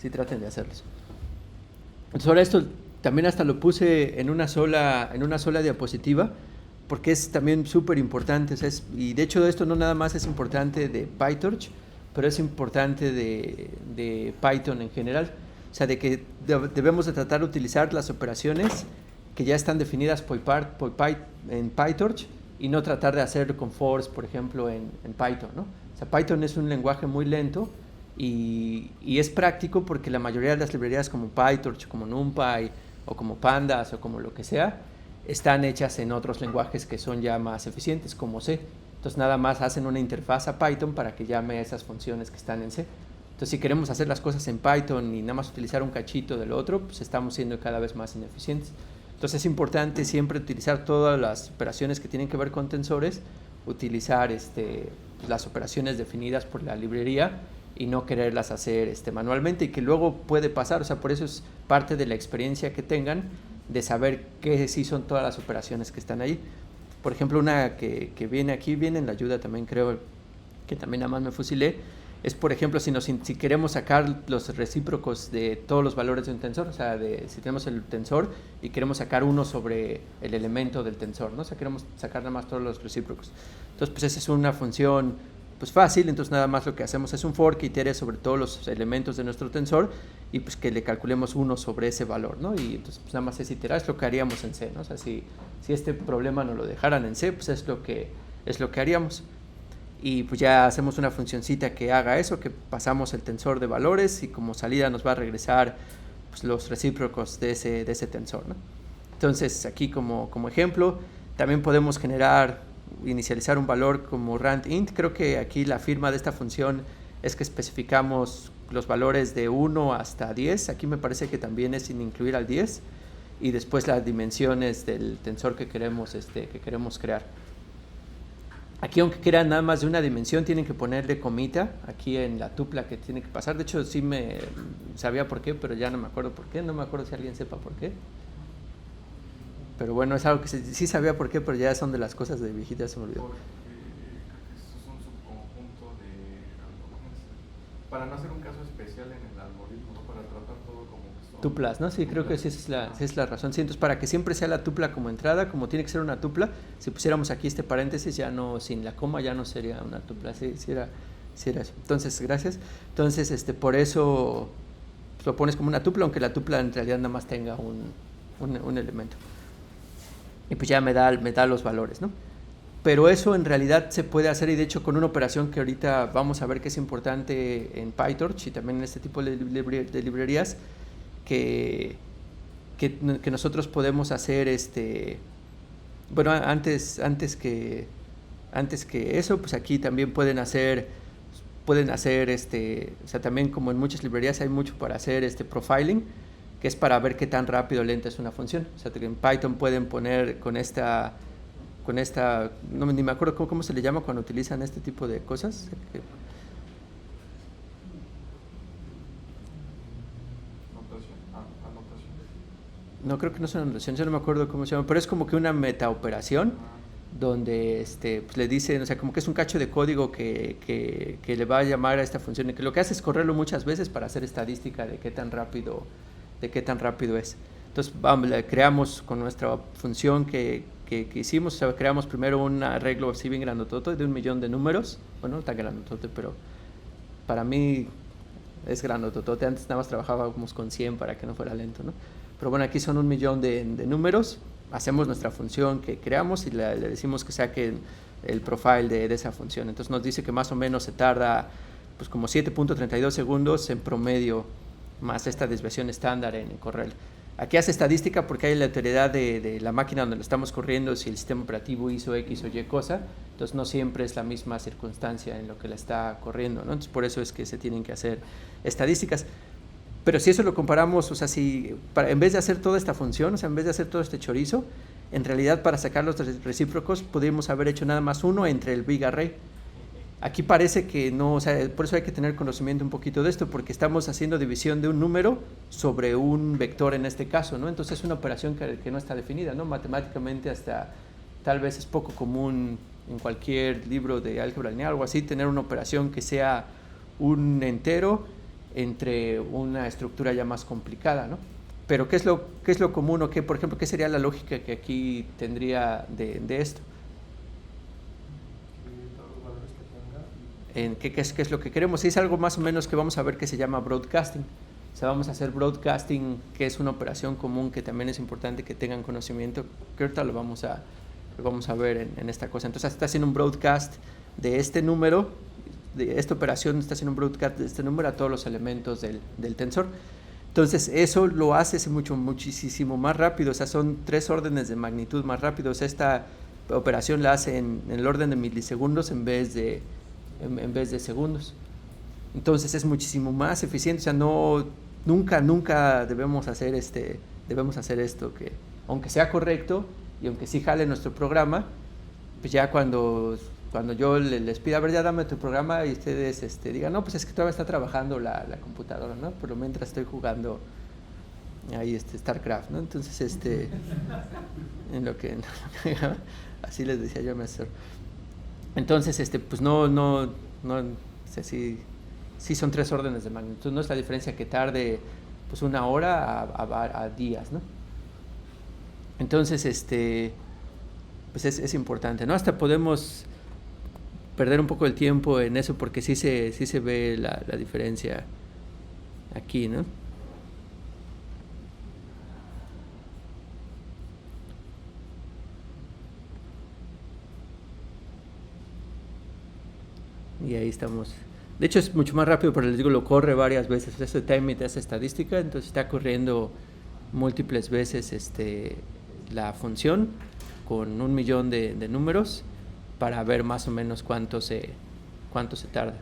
traten de hacerlos. Entonces ahora esto también hasta lo puse en una sola diapositiva porque es también súper importante, o sea, y de hecho esto no nada más es importante de PyTorch, pero es importante de Python en general, o sea, de que debemos de tratar de utilizar las operaciones que ya están definidas en PyTorch y no tratar de hacerlo con force, por ejemplo, en Python, ¿no? O sea, Python es un lenguaje muy lento y es práctico porque la mayoría de las librerías como PyTorch, como NumPy o como Pandas o como lo que sea, están hechas en otros lenguajes que son ya más eficientes, como C. Entonces nada más hacen una interfaz a Python para que llame a esas funciones que están en C. Entonces si queremos hacer las cosas en Python y nada más utilizar un cachito del otro, pues estamos siendo cada vez más ineficientes. Entonces es importante siempre utilizar todas las operaciones que tienen que ver con tensores, utilizar las operaciones definidas por la librería y no quererlas hacer manualmente, y que luego puede pasar, o sea, por eso es parte de la experiencia que tengan de saber qué sí son todas las operaciones que están ahí. Por ejemplo, una que viene en la ayuda también, creo que también nada más me fusilé, es por ejemplo si queremos sacar los recíprocos de todos los valores de un tensor, o sea, si tenemos el tensor y queremos sacar uno sobre el elemento del tensor, ¿no? O sea, queremos sacar nada más todos los recíprocos. Entonces, pues esa es una función pues fácil, entonces nada más lo que hacemos es un for que itere sobre todos los elementos de nuestro tensor y pues que le calculemos uno sobre ese valor, ¿no? Y entonces pues nada más es iterar, es lo que haríamos en C, ¿no? O sea, si este problema nos lo dejaran en C, pues es lo que haríamos. Y pues ya hacemos una funcioncita que haga eso, que pasamos el tensor de valores y como salida nos va a regresar pues, los recíprocos de ese tensor, ¿no? Entonces aquí como ejemplo también podemos inicializar un valor como randint. Creo que aquí la firma de esta función es que especificamos los valores de 1 hasta 10. Aquí me parece que también es sin incluir al 10. Y después las dimensiones del tensor que queremos crear. Aquí, aunque quieran nada más de una dimensión, tienen que ponerle comita aquí en la tupla que tiene que pasar. De hecho, sí me sabía por qué, pero ya no me acuerdo por qué. No me acuerdo si alguien sepa por qué. Pero bueno, es algo que sí sabía por qué, pero ya son de las cosas de viejita, se me olvidó. Porque esto es un subconjunto para no hacer un caso especial en el algoritmo, ¿no? Para tratar todo como que son tuplas, ¿no? Sí, creo que sí es la razón. Sí, entonces, para que siempre sea la tupla como entrada, como tiene que ser una tupla, si pusiéramos aquí este paréntesis, ya no, sin la coma, ya no sería una tupla. Sí era eso. Entonces, gracias. Entonces, por eso pues, lo pones como una tupla, aunque la tupla en realidad nada más tenga un elemento. Y pues ya me da los valores, ¿no? Pero eso en realidad se puede hacer, y de hecho con una operación que ahorita vamos a ver que es importante en PyTorch y también en este tipo de librerías, que nosotros podemos hacer bueno, antes que eso, pues aquí también pueden hacer o sea, también como en muchas librerías hay mucho para hacer profiling, que es para ver qué tan rápido o lenta es una función. O sea, que en Python pueden poner con esta no, ni me acuerdo cómo se le llama cuando utilizan este tipo de cosas. No, creo que no es una anotación, yo no me acuerdo cómo se llama, pero es como que una metaoperación donde pues le dicen, o sea, como que es un cacho de código que le va a llamar a esta función, y que lo que hace es correrlo muchas veces para hacer estadística de qué tan rápido es. Entonces creamos con nuestra función que hicimos, o sea, creamos primero un arreglo así bien grandotote de 1,000,000 de números. Bueno, no tan grandotote, pero para mí es grandotote. Antes nada más trabajábamos con 100 para que no fuera lento, ¿no? Pero bueno, aquí son 1,000,000 de números. Hacemos nuestra función que creamos y le decimos que saque el profile de esa función. Entonces nos dice que más o menos se tarda pues como 7.32 segundos en promedio, más esta desviación estándar en correr. Aquí hace estadística porque hay la autoridad de la máquina donde lo estamos corriendo, si el sistema operativo hizo X o Y cosa, entonces no siempre es la misma circunstancia en lo que la está corriendo, ¿no? Entonces por eso es que se tienen que hacer estadísticas. Pero si eso lo comparamos, o sea, si en vez de hacer toda esta función, o sea, en vez de hacer todo este chorizo, en realidad para sacar los recíprocos pudimos haber hecho nada más uno entre el big array. Aquí parece que no, o sea, por eso hay que tener conocimiento un poquito de esto, porque estamos haciendo división de un número sobre un vector en este caso, ¿no? Entonces es una operación que no está definida, ¿no? Matemáticamente hasta tal vez es poco común en cualquier libro de álgebra lineal o así tener una operación que sea un entero entre una estructura ya más complicada, ¿no? Pero ¿qué es lo común o qué, por ejemplo, qué sería la lógica que aquí tendría de esto? ¿Qué es lo que queremos? Es algo más o menos que vamos a ver que se llama broadcasting. O sea, vamos a hacer broadcasting, que es una operación común que también es importante que tengan conocimiento, que ahorita lo vamos a ver en esta cosa. Entonces está haciendo un broadcast de este número, de esta operación está haciendo un broadcast de este número a todos los elementos del tensor. Entonces eso lo hace muchísimo más rápido, o sea, son 3 órdenes de magnitud más rápido. O sea, esta operación la hace en el orden de milisegundos en vez de segundos. Entonces es muchísimo más eficiente, o sea, nunca debemos hacer esto, que aunque sea correcto y aunque sí jale nuestro programa, pues ya cuando yo les pida, a ver, ya dame tu programa, y ustedes digan, no, pues es que todavía está trabajando la computadora, ¿no? Pero mientras estoy jugando ahí StarCraft, ¿no? Entonces en lo que así les decía yo a mi asesor. Entonces pues no sé si son 3 órdenes de magnitud, no es la diferencia que tarde pues 1 hora a días, ¿no? Entonces pues es importante, ¿no? Hasta podemos perder un poco el tiempo en eso porque sí se ve la diferencia aquí, ¿no? Y ahí estamos. De hecho es mucho más rápido, pero les digo, lo corre varias veces. Esto de time es estadística, entonces está corriendo múltiples veces la función con 1,000,000 de números para ver más o menos cuánto se tarda.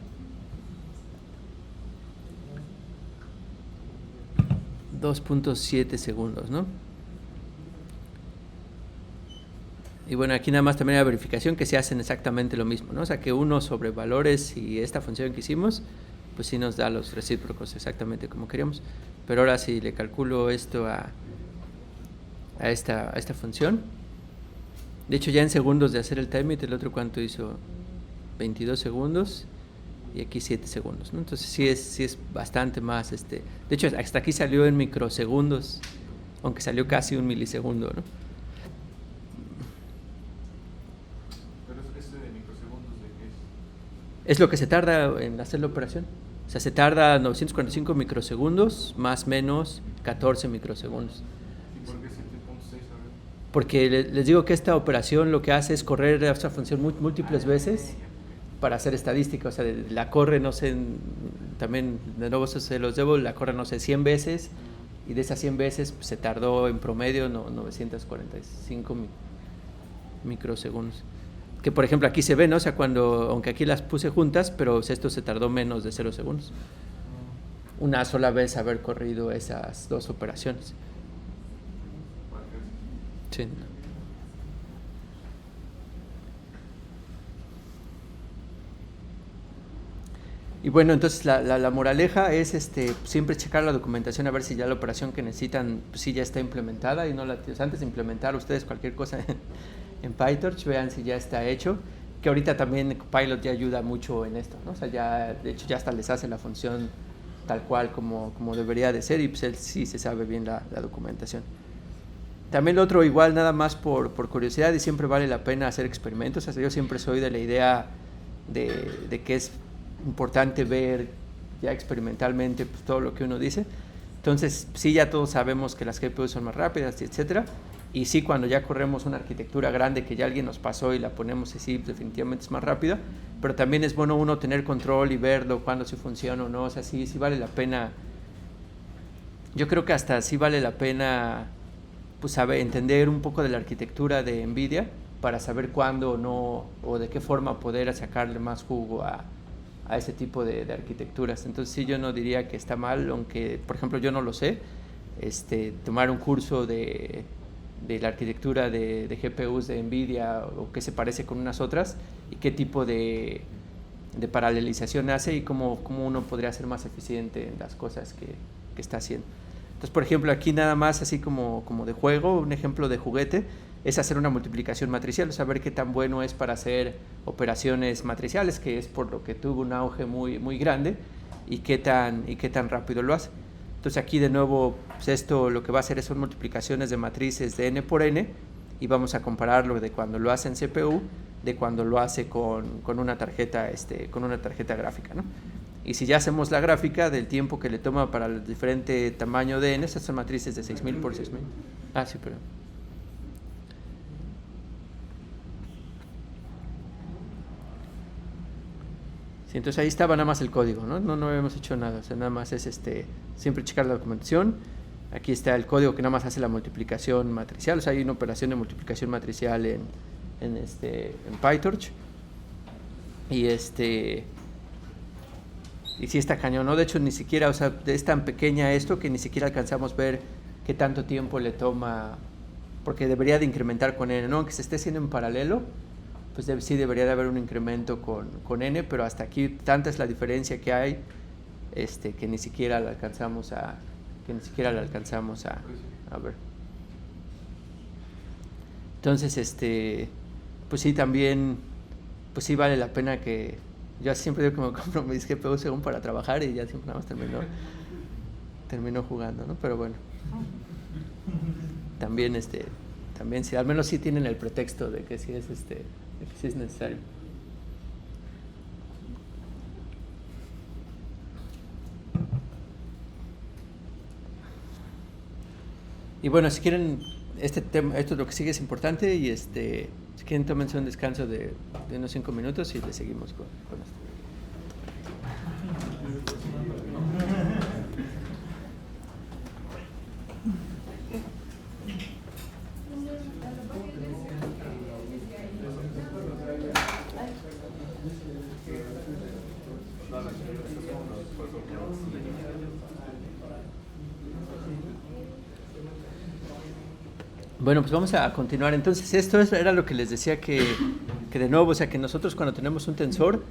2.7 segundos, ¿no? Y bueno, aquí nada más también la verificación que se hacen exactamente lo mismo, ¿no? O sea, que 1 sobre valores y esta función que hicimos, pues sí nos da los recíprocos exactamente como queríamos. Pero ahora si le calculo esto a esta función, de hecho ya en segundos de hacer el time, el otro cuánto hizo, 22 segundos y aquí 7 segundos, ¿no? Entonces sí es bastante más, de hecho hasta aquí salió en microsegundos, aunque salió casi 1 milisegundo, ¿no? Es lo que se tarda en hacer la operación. O sea, se tarda 945 microsegundos más menos 14 microsegundos. ¿Y por qué 7.6? Porque les digo que esta operación lo que hace es correr esta función múltiples veces para hacer estadística. O sea, la corre, no sé, también de nuevo se los debo, la corre, no sé, 100 veces y de esas 100 veces pues, se tardó en promedio 945 microsegundos. Que por ejemplo aquí se ve, ¿no? O sea, aunque aquí las puse juntas, pero esto se tardó menos de 0 segundos. Una sola vez haber corrido esas 2 operaciones. Sí. Y bueno, entonces la moraleja es siempre checar la documentación a ver si ya la operación que necesitan pues, sí ya está implementada y no antes de implementar ustedes cualquier cosa en PyTorch, vean si ya está hecho, que ahorita también Copilot ya ayuda mucho en esto, ¿no? O sea, ya, de hecho ya hasta les hace la función tal cual como debería de ser y pues él sí se sabe bien la documentación. También lo otro igual nada más por curiosidad y siempre vale la pena hacer experimentos, o sea, yo siempre soy de la idea de que es importante ver ya experimentalmente pues, todo lo que uno dice. Entonces sí, ya todos sabemos que las GPUs son más rápidas, etcétera. Y sí, cuando ya corremos una arquitectura grande que ya alguien nos pasó y la ponemos así, definitivamente es más rápida, pero también es bueno uno tener control y verlo cuando sí funciona o no, o sea, sí vale la pena. Yo creo que hasta sí vale la pena pues entender un poco de la arquitectura de NVIDIA para saber cuándo o no, o de qué forma poder sacarle más jugo a a ese tipo de arquitecturas. Entonces sí, yo no diría que está mal, aunque por ejemplo yo no lo sé, tomar un curso de la arquitectura de GPUs de NVIDIA o qué se parece con unas otras y qué tipo de paralelización hace y cómo uno podría ser más eficiente en las cosas que está haciendo. Entonces, por ejemplo, aquí nada más así como de juego, un ejemplo de juguete, es hacer una multiplicación matricial, o sea, ver qué tan bueno es para hacer operaciones matriciales, que es por lo que tuvo un auge muy, muy grande, y qué tan rápido lo hace. Entonces aquí de nuevo, pues esto lo que va a hacer son multiplicaciones de matrices de n por n, y vamos a compararlo de cuando lo hace en CPU, de cuando lo hace con una tarjeta gráfica, ¿no? Y si ya hacemos la gráfica del tiempo que le toma para el diferente tamaño de n, estas son matrices de 6000 por 6000. Ah, sí, pero... Sí, entonces ahí estaba nada más el código, ¿no? No habíamos hecho nada, o sea, nada más es siempre checar la documentación. Aquí está el código que nada más hace la multiplicación matricial, o sea, hay una operación de multiplicación matricial en PyTorch. Y y sí está cañón, ¿no? De hecho, ni siquiera, o sea, es tan pequeña esto que ni siquiera alcanzamos a ver qué tanto tiempo le toma, porque debería de incrementar con n, ¿no? Aunque se esté haciendo en paralelo, pues sí debería de haber un incremento con n, pero hasta aquí tanta es la diferencia que hay que ni siquiera la alcanzamos a ver. Entonces, pues sí, también, pues sí vale la pena que... Yo siempre digo que me compro mis GPUs según para trabajar y ya siempre nada más termino jugando, ¿no? Pero bueno, también sí, al menos sí tienen el pretexto de que sí es necesario. Y bueno, si quieren, esto es lo que sigue es importante y si quieren tómense un descanso de unos 5 minutos y le seguimos con esto. Bueno, pues vamos a continuar. Entonces, esto era lo que les decía que de nuevo, o sea, que nosotros cuando tenemos un tensor,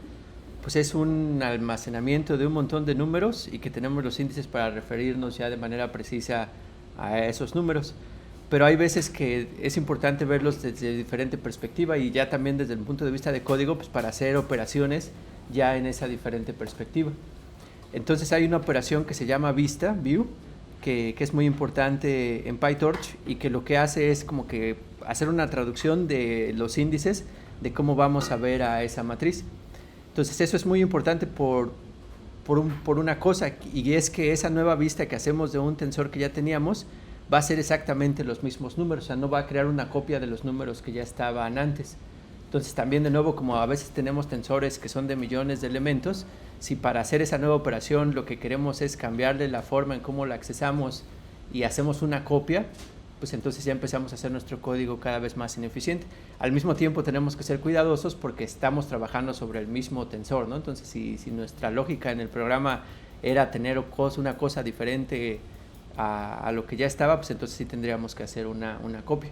pues es un almacenamiento de un montón de números y que tenemos los índices para referirnos ya de manera precisa a esos números. Pero hay veces que es importante verlos desde diferente perspectiva y ya también desde el punto de vista de código, pues para hacer operaciones ya en esa diferente perspectiva. Entonces hay una operación que se llama view, que es muy importante en PyTorch y que lo que hace es como que hacer una traducción de los índices de cómo vamos a ver a esa matriz. Entonces eso es muy importante por una cosa, y es que esa nueva vista que hacemos de un tensor que ya teníamos va a ser exactamente los mismos números, o sea, no va a crear una copia de los números que ya estaban antes. Entonces también de nuevo, como a veces tenemos tensores que son de millones de elementos, si para hacer esa nueva operación lo que queremos es cambiarle la forma en cómo la accesamos y hacemos una copia, pues entonces ya empezamos a hacer nuestro código cada vez más ineficiente. Al mismo tiempo tenemos que ser cuidadosos porque estamos trabajando sobre el mismo tensor, ¿no? Entonces si nuestra lógica en el programa era tener una cosa diferente a lo que ya estaba, pues entonces sí tendríamos que hacer una copia.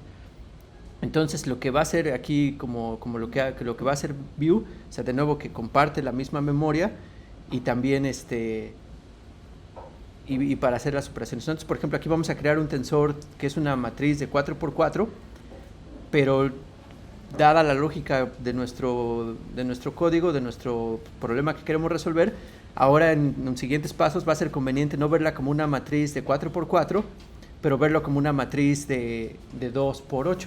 Entonces lo que va a hacer aquí como lo que va a hacer view, o sea, de nuevo que comparte la misma memoria y también y para hacer las operaciones. Entonces, por ejemplo, aquí vamos a crear un tensor que es una matriz de 4x4, pero dada la lógica de nuestro código, de nuestro problema que queremos resolver, ahora en los siguientes pasos va a ser conveniente no verla como una matriz de 4x4, pero verlo como una matriz de 2x8.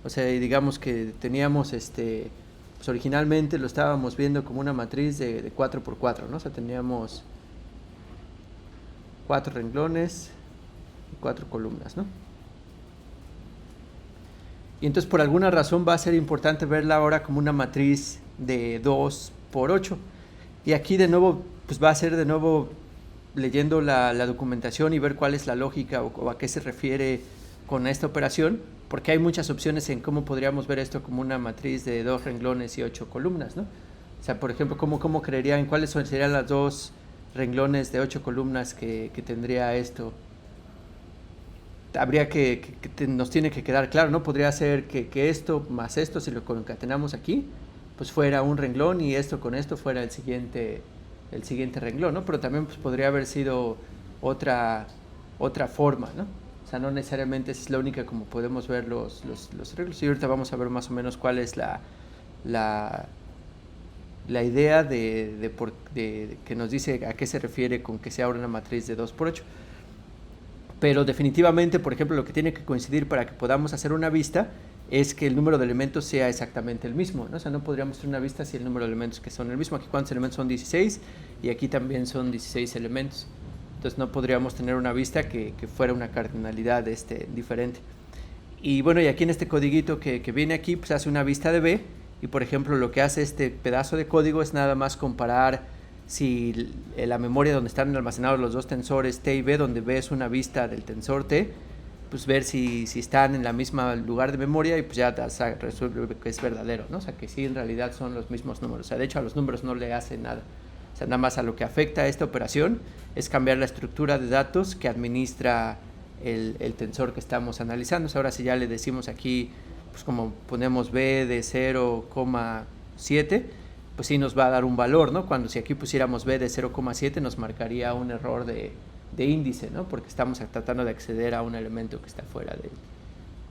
O sea, digamos que teníamos, pues originalmente lo estábamos viendo como una matriz de 4x4, ¿no? O sea, teníamos 4 renglones y 4 columnas, ¿no? Y entonces por alguna razón va a ser importante verla ahora como una matriz de 2x8. Y aquí de nuevo, pues va a ser de nuevo leyendo la documentación y ver cuál es la lógica o a qué se refiere con esta operación, porque hay muchas opciones en cómo podríamos ver esto como una matriz de 2 renglones y 8 columnas, ¿no? O O sea, por ejemplo, ¿cómo creerían, cuáles serían las dos renglones de 8 columnas que tendría esto? Habría nos tiene que quedar claro, ¿no? Podría ser que esto más esto, si lo concatenamos aquí, pues fuera un renglón y esto con esto fuera el siguiente renglón, ¿no? Pero también pues, podría haber sido otra forma, ¿no? O sea, no necesariamente es la única como podemos ver los arreglos. Y ahorita vamos a ver más o menos cuál es la idea de que nos dice a qué se refiere con que sea una matriz de 2×8. Pero definitivamente, por ejemplo, lo que tiene que coincidir para que podamos hacer una vista es que el número de elementos sea exactamente el mismo, ¿no? O sea, no podríamos hacer una vista si el número de elementos que son el mismo. Aquí cuántos elementos son 16 y aquí también son 16 elementos. Entonces no podríamos tener una vista que fuera una cardinalidad diferente. Y bueno, y aquí en este codiguito que viene aquí, pues hace una vista de B. Y por ejemplo, lo que hace este pedazo de código es nada más comparar si la memoria donde están almacenados los dos tensores T y B, donde B es una vista del tensor T, pues ver si están en la misma lugar de memoria y pues ya resuelve que es verdadero, ¿no? O sea, que sí en realidad son los mismos números. O sea, de hecho a los números no le hace nada. O sea, nada más a lo que afecta a esta operación es cambiar la estructura de datos que administra el tensor que estamos analizando. O sea, ahora si ya le decimos aquí, pues como ponemos B de 0,7, pues sí nos va a dar un valor, ¿no? Cuando si aquí pusiéramos B de 0,7 nos marcaría un error de índice, ¿no? Porque estamos tratando de acceder a un elemento que está fuera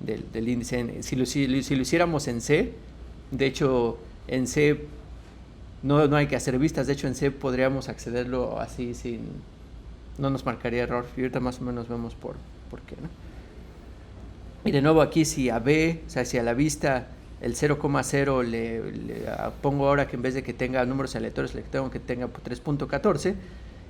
del índice. Si lo hiciéramos en C, de hecho en C no hay que hacer vistas, de hecho en C podríamos accederlo así no nos marcaría error. Y ahorita más o menos vemos por qué, ¿no? Y de nuevo aquí si a B, o sea si a la vista el 0,0 le pongo ahora que en vez de que tenga números aleatorios le tengo que tenga 3.14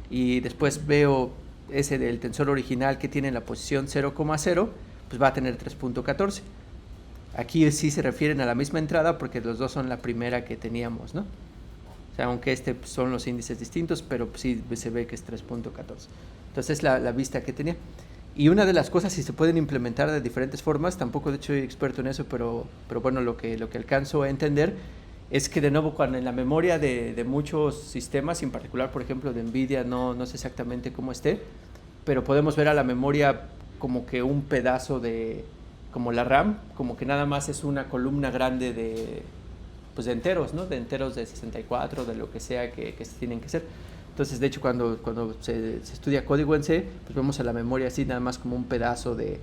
y después veo ese del tensor original que tiene en la posición 0,0, pues va a tener 3.14. Aquí sí se refieren a la misma entrada porque los dos son la primera que teníamos, ¿no? O sea, aunque son los índices distintos, pero sí se ve que es 3.14. Entonces es la vista que tenía. Y una de las cosas, si se pueden implementar de diferentes formas, tampoco de hecho soy experto en eso, pero bueno, lo que alcanzo a entender es que de nuevo cuando en la memoria de muchos sistemas, en particular por ejemplo de NVIDIA, no sé exactamente cómo esté, pero podemos ver a la memoria como que un pedazo como la RAM, como que nada más es una columna grande de enteros, ¿no? De enteros de 64, de lo que sea que se tienen que ser. Entonces, de hecho, cuando se estudia código en C, pues vemos a la memoria así nada más como un pedazo de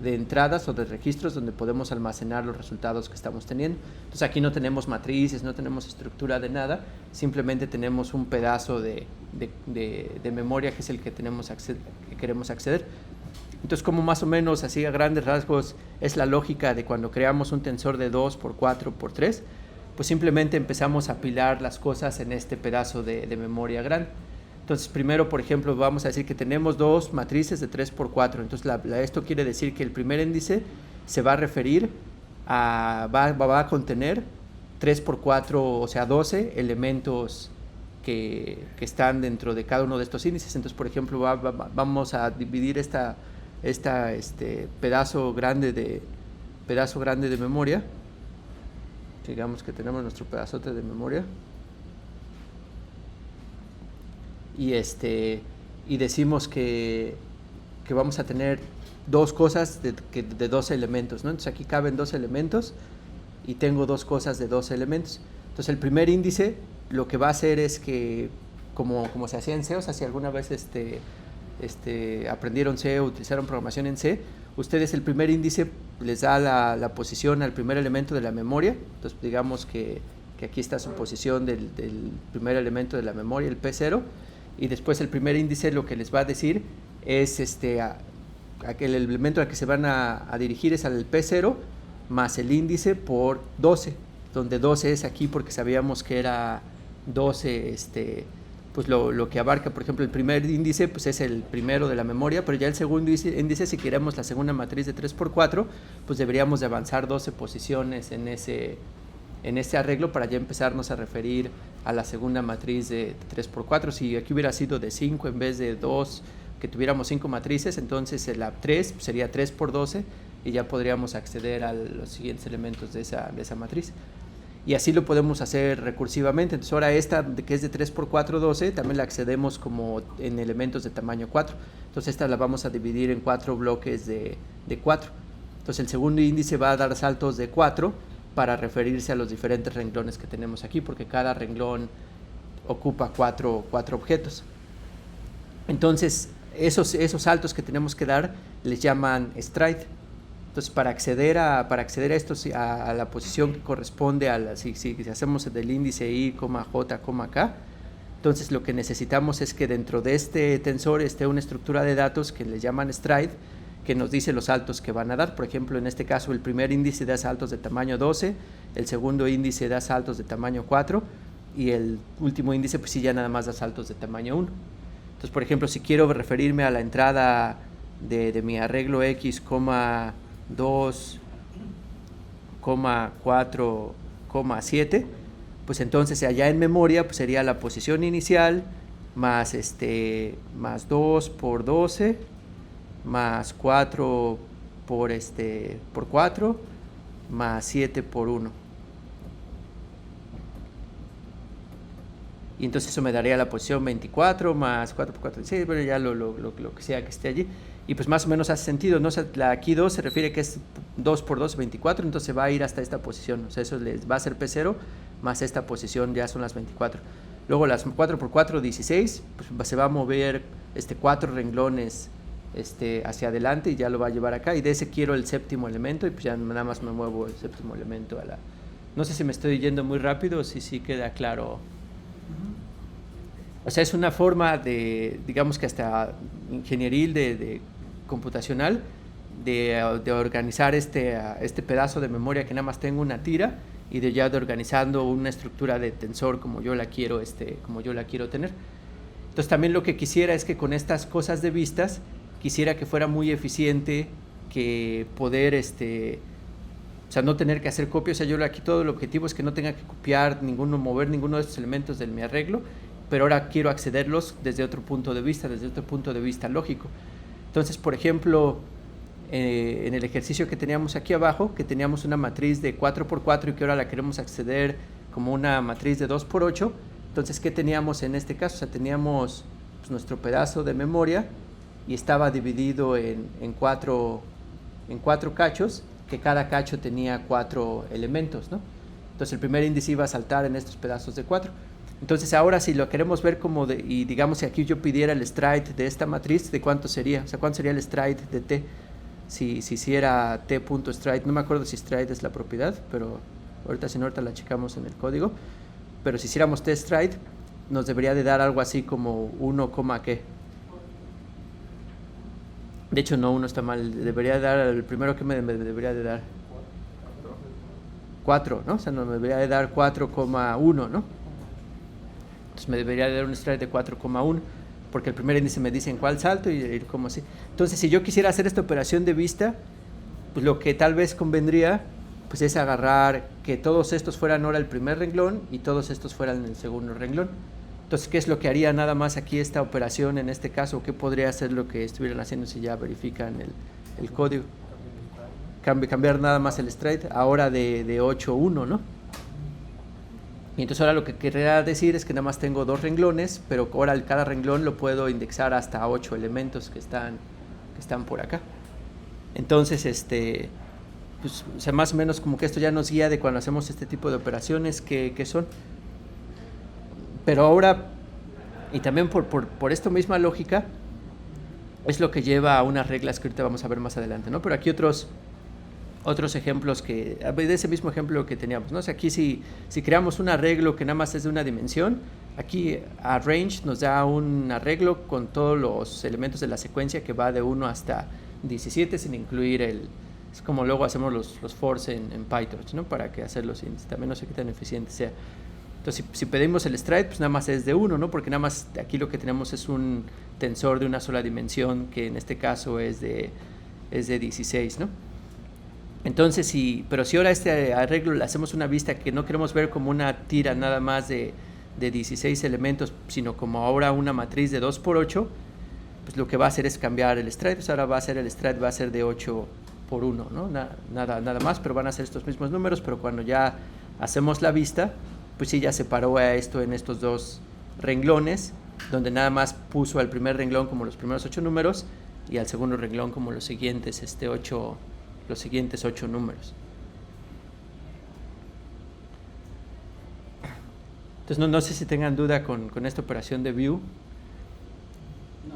entradas o de registros donde podemos almacenar los resultados que estamos teniendo. Entonces, aquí no tenemos matrices, no tenemos estructura de nada, simplemente tenemos un pedazo de memoria que es el que queremos acceder. Entonces, como más o menos así a grandes rasgos es la lógica de cuando creamos un tensor de 2×4×3, pues simplemente empezamos a apilar las cosas en este pedazo de memoria grande. Entonces, primero, por ejemplo, vamos a decir que tenemos dos matrices de 3×4. Entonces, esto quiere decir que el primer índice se va a referir va a contener 3×4, o sea, 12 elementos que están dentro de cada uno de estos índices. Entonces, por ejemplo, vamos a dividir este pedazo grande de memoria. Digamos que tenemos nuestro pedazote de memoria y decimos que vamos a tener dos cosas de 12 elementos, ¿no? Entonces aquí caben 12 elementos y tengo dos cosas de 12 elementos. Entonces el primer índice lo que va a hacer es que como se hacía en C, o sea, si alguna vez aprendieron C o utilizaron programación en C, ustedes el primer índice les da la posición al primer elemento de la memoria. Entonces digamos que aquí está su posición del primer elemento de la memoria, el P0, y después el primer índice lo que les va a decir es aquel elemento al que se van a dirigir es al P0 más el índice por 12, donde 12 es aquí porque sabíamos que era 12 pues lo que abarca, por ejemplo, el primer índice pues es el primero de la memoria, pero ya el segundo índice, si queremos la segunda matriz de 3×4, pues deberíamos de avanzar 12 posiciones en ese arreglo para ya empezarnos a referir a la segunda matriz de 3×4. Si aquí hubiera sido de 5 en vez de 2, que tuviéramos 5 matrices, entonces la 3 sería 3×12 y ya podríamos acceder a los siguientes elementos de esa matriz. y así lo podemos hacer recursivamente. Entonces ahora esta que es de 3x4, 12, también la accedemos como en elementos de tamaño 4. Entonces esta la vamos a dividir en 4 bloques de 4. Entonces el segundo índice va a dar saltos de 4 para referirse a los diferentes renglones que tenemos aquí, porque cada renglón ocupa 4 objetos. Entonces esos saltos que tenemos que dar les llaman stride. Entonces para acceder a esto, a la posición que corresponde a si hacemos del índice I, J, K, entonces lo que necesitamos es que dentro de este tensor esté una estructura de datos que le llaman stride, que nos dice los saltos que van a dar. Por ejemplo, en este caso el primer índice da saltos de tamaño 12, el segundo índice da saltos de tamaño 4 y el último índice pues sí ya nada más da saltos de tamaño 1. Entonces, por ejemplo, si quiero referirme a la entrada de mi arreglo X, 2, 4, 7, pues entonces allá en memoria pues sería la posición inicial más 2 por 12 más 4 por 4 más 7 por 1. Y entonces eso me daría la posición 24 más 4 por 4, 16, bueno, ya lo que sea que esté allí. Y pues más o menos hace sentido, ¿no? O sea, aquí 2 se refiere que es 2 por 2, 24, entonces va a ir hasta esta posición. O sea, eso les va a ser P0 más esta posición ya son las 24. Luego las 4 por 4, 16, pues se va a mover 4 renglones hacia adelante y ya lo va a llevar acá. Y de ese quiero el séptimo elemento y pues ya nada más me muevo el séptimo elemento a la... No sé si me estoy yendo muy rápido o si sí queda claro. O sea, es una forma de, digamos que hasta ingenieril, de computacional, de organizar este pedazo de memoria que nada más tengo una tira y de organizando una estructura de tensor como yo la quiero tener. Entonces también lo que quisiera es que con estas cosas de vistas, quisiera que fuera muy eficiente, que poder, o sea, no tener que hacer copias. O sea, yo aquí todo el objetivo es que no tenga que copiar mover ninguno de estos elementos de mi arreglo, pero ahora quiero accederlos desde otro punto de vista lógico. Entonces, por ejemplo, en el ejercicio que teníamos aquí abajo, que teníamos una matriz de 4x4 y que ahora la queremos acceder como una matriz de 2x8, entonces, ¿qué teníamos en este caso? O sea, teníamos pues, nuestro pedazo de memoria y estaba dividido en cuatro cachos, que cada cacho tenía 4 elementos, ¿no? Entonces, el primer índice iba a saltar en estos pedazos de 4. Entonces ahora si lo queremos ver como y digamos si aquí yo pidiera el stride de esta matriz, ¿de cuánto sería? O sea, ¿cuánto sería el stride de t? Si hiciera t.stride, no me acuerdo si stride es la propiedad, pero ahorita la checamos en el código. Pero si hiciéramos t-stride, nos debería de dar algo así como 1, ¿qué? De hecho no, 1 está mal, debería dar, el primero que me debería de dar 4, ¿no? O sea, me debería de dar 4,1, ¿no? Entonces me debería dar un stride de 4,1 porque el primer índice me dice en cuál salto y ir como así. Entonces si yo quisiera hacer esta operación de vista, pues lo que tal vez convendría pues es agarrar que todos estos fueran ahora el primer renglón y todos estos fueran el segundo renglón. Entonces, ¿qué es lo que haría nada más aquí esta operación en este caso? ¿Qué podría ser lo que estuvieran haciendo si ya verifican el código? Cambiar nada más el stride ahora de 8,1, ¿no? Y entonces ahora lo que querría decir es que nada más tengo 2 renglones, pero ahora cada renglón lo puedo indexar hasta 8 elementos que están por acá. Entonces, pues, o sea, más o menos como que esto ya nos guía de cuando hacemos este tipo de operaciones que son. Pero ahora, y también por esta misma lógica, es lo que lleva a unas reglas que ahorita vamos a ver más adelante, ¿no? Pero aquí otros ejemplos de ese mismo ejemplo que teníamos, ¿no? O sea, aquí si creamos un arreglo que nada más es de una dimensión, aquí arrange nos da un arreglo con todos los elementos de la secuencia que va de 1 hasta 17 sin incluir es como luego hacemos los fors en PyTorch, ¿no? Para que hacerlos, también no sé qué tan eficiente sea. Entonces, si pedimos el stride, pues nada más es de 1, ¿no? Porque nada más aquí lo que tenemos es un tensor de una sola dimensión, que en este caso es de 16, ¿no? Entonces, pero si ahora este arreglo le hacemos una vista que no queremos ver como una tira nada más de 16 elementos, sino como ahora una matriz de 2x8, pues lo que va a hacer es cambiar el stride. Pues ahora el stride va a ser de 8 por 1, ¿no? Nada más, pero van a ser estos mismos números, pero cuando ya hacemos la vista, pues sí, ya separó a esto en estos dos renglones, donde nada más puso al primer renglón como los primeros 8 números y al segundo renglón como los siguientes 8 números. Entonces no sé si tengan duda con esta operación de view. No.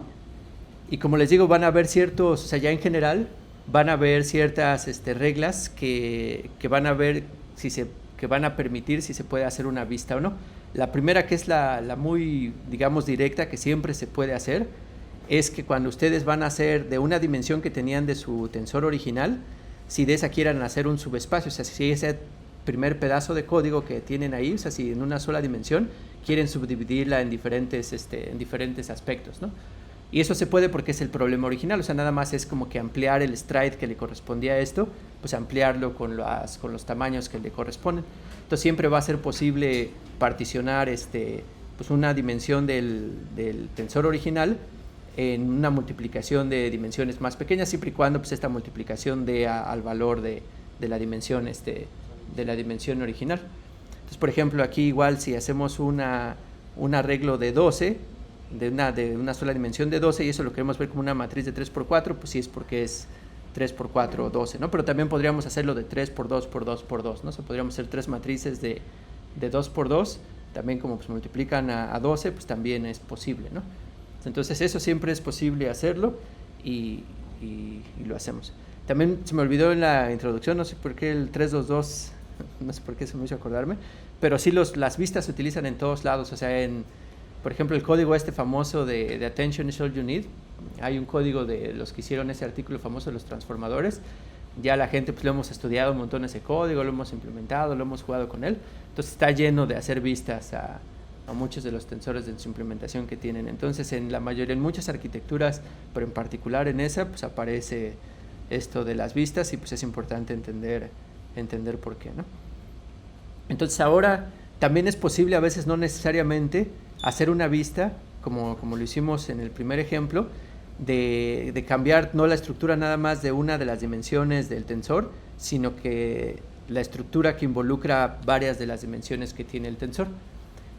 Y como les digo, van a haber ciertos, o sea, ya en general van a haber ciertas reglas que van a ver que van a permitir si se puede hacer una vista o no. La primera, que es la muy, digamos, directa, que siempre se puede hacer, es que cuando ustedes van a hacer de una dimensión que tenían de su tensor original, si de esa quieran hacer un subespacio, o sea, si ese primer pedazo de código que tienen ahí, o sea, si en una sola dimensión quieren subdividirla en diferentes aspectos, ¿no? Y eso se puede porque es el problema original, o sea, nada más es como que ampliar el stride que le correspondía a esto, pues ampliarlo con los tamaños que le corresponden. Entonces siempre va a ser posible particionar pues una dimensión del tensor original en una multiplicación de dimensiones más pequeñas, siempre y cuando pues esta multiplicación dé al valor de la dimensión original. Entonces, por ejemplo, aquí igual si hacemos un arreglo de 12, de una sola dimensión de 12, y eso lo queremos ver como una matriz de 3x4, pues sí es porque es 3x4, 12, ¿no? Pero también podríamos hacerlo de 3x2, por 2x2, ¿no? O sea, podríamos hacer 3 matrices de 2x2, también como pues multiplican a 12, pues también es posible, ¿no? Entonces eso siempre es posible hacerlo y lo hacemos. También se me olvidó en la introducción, no sé por qué el 322, no sé por qué se me hizo acordarme, pero sí las vistas se utilizan en todos lados, o sea, por ejemplo, el código famoso de Attention is all you need, hay un código de los que hicieron ese artículo famoso de los transformadores, ya la gente pues lo hemos estudiado un montón ese código, lo hemos implementado, lo hemos jugado con él, entonces está lleno de hacer vistas a muchos de los tensores de su implementación que tienen. Entonces en muchas arquitecturas, pero en particular en esa, pues aparece esto de las vistas y pues es importante entender por qué, ¿no? Entonces ahora también es posible, a veces no necesariamente, hacer una vista, como lo hicimos en el primer ejemplo, de cambiar no la estructura nada más de una de las dimensiones del tensor, sino que la estructura que involucra varias de las dimensiones que tiene el tensor.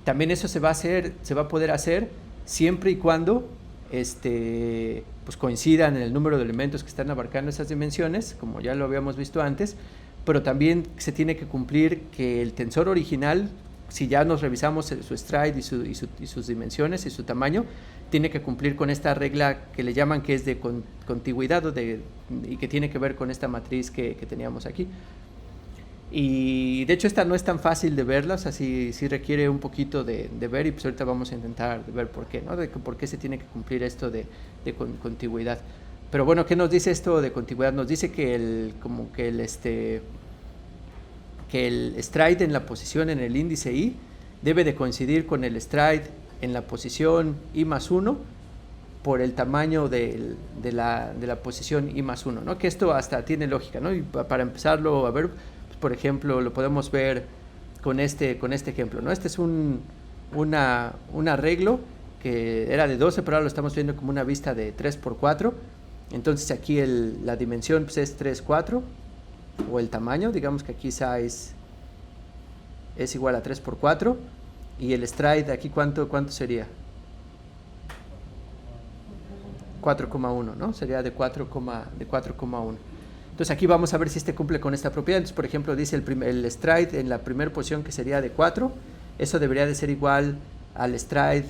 También eso se va a poder hacer siempre y cuando pues coincidan en el número de elementos que están abarcando esas dimensiones, como ya lo habíamos visto antes, pero también se tiene que cumplir que el tensor original, si ya nos revisamos su stride y sus dimensiones y su tamaño, tiene que cumplir con esta regla que le llaman que es de contigüidad y que tiene que ver con esta matriz que teníamos aquí. Y de hecho esta no es tan fácil de verla, o sea, sí requiere un poquito de ver, y pues ahorita vamos a intentar ver por qué, ¿no? por qué se tiene que cumplir esto de contigüidad. Pero bueno, ¿qué nos dice esto de contigüidad? Nos dice que el stride en la posición en el índice i debe de coincidir con el stride en la posición i más 1 por el tamaño de la posición i más 1, ¿no? Que esto hasta tiene lógica, ¿no? Y para empezarlo a ver, por ejemplo, lo podemos ver con este ejemplo, ¿no? Este es un arreglo que era de 12, pero ahora lo estamos viendo como una vista de 3x4. Entonces aquí la dimensión pues, es 3, 4, o el tamaño, digamos que aquí size es igual a 3x4, y el stride aquí ¿cuánto sería? 4,1, ¿no? Sería de 4,1. Entonces aquí vamos a ver si cumple con esta propiedad. Entonces, por ejemplo, dice el stride en la primera posición que sería de 4, eso debería de ser igual al stride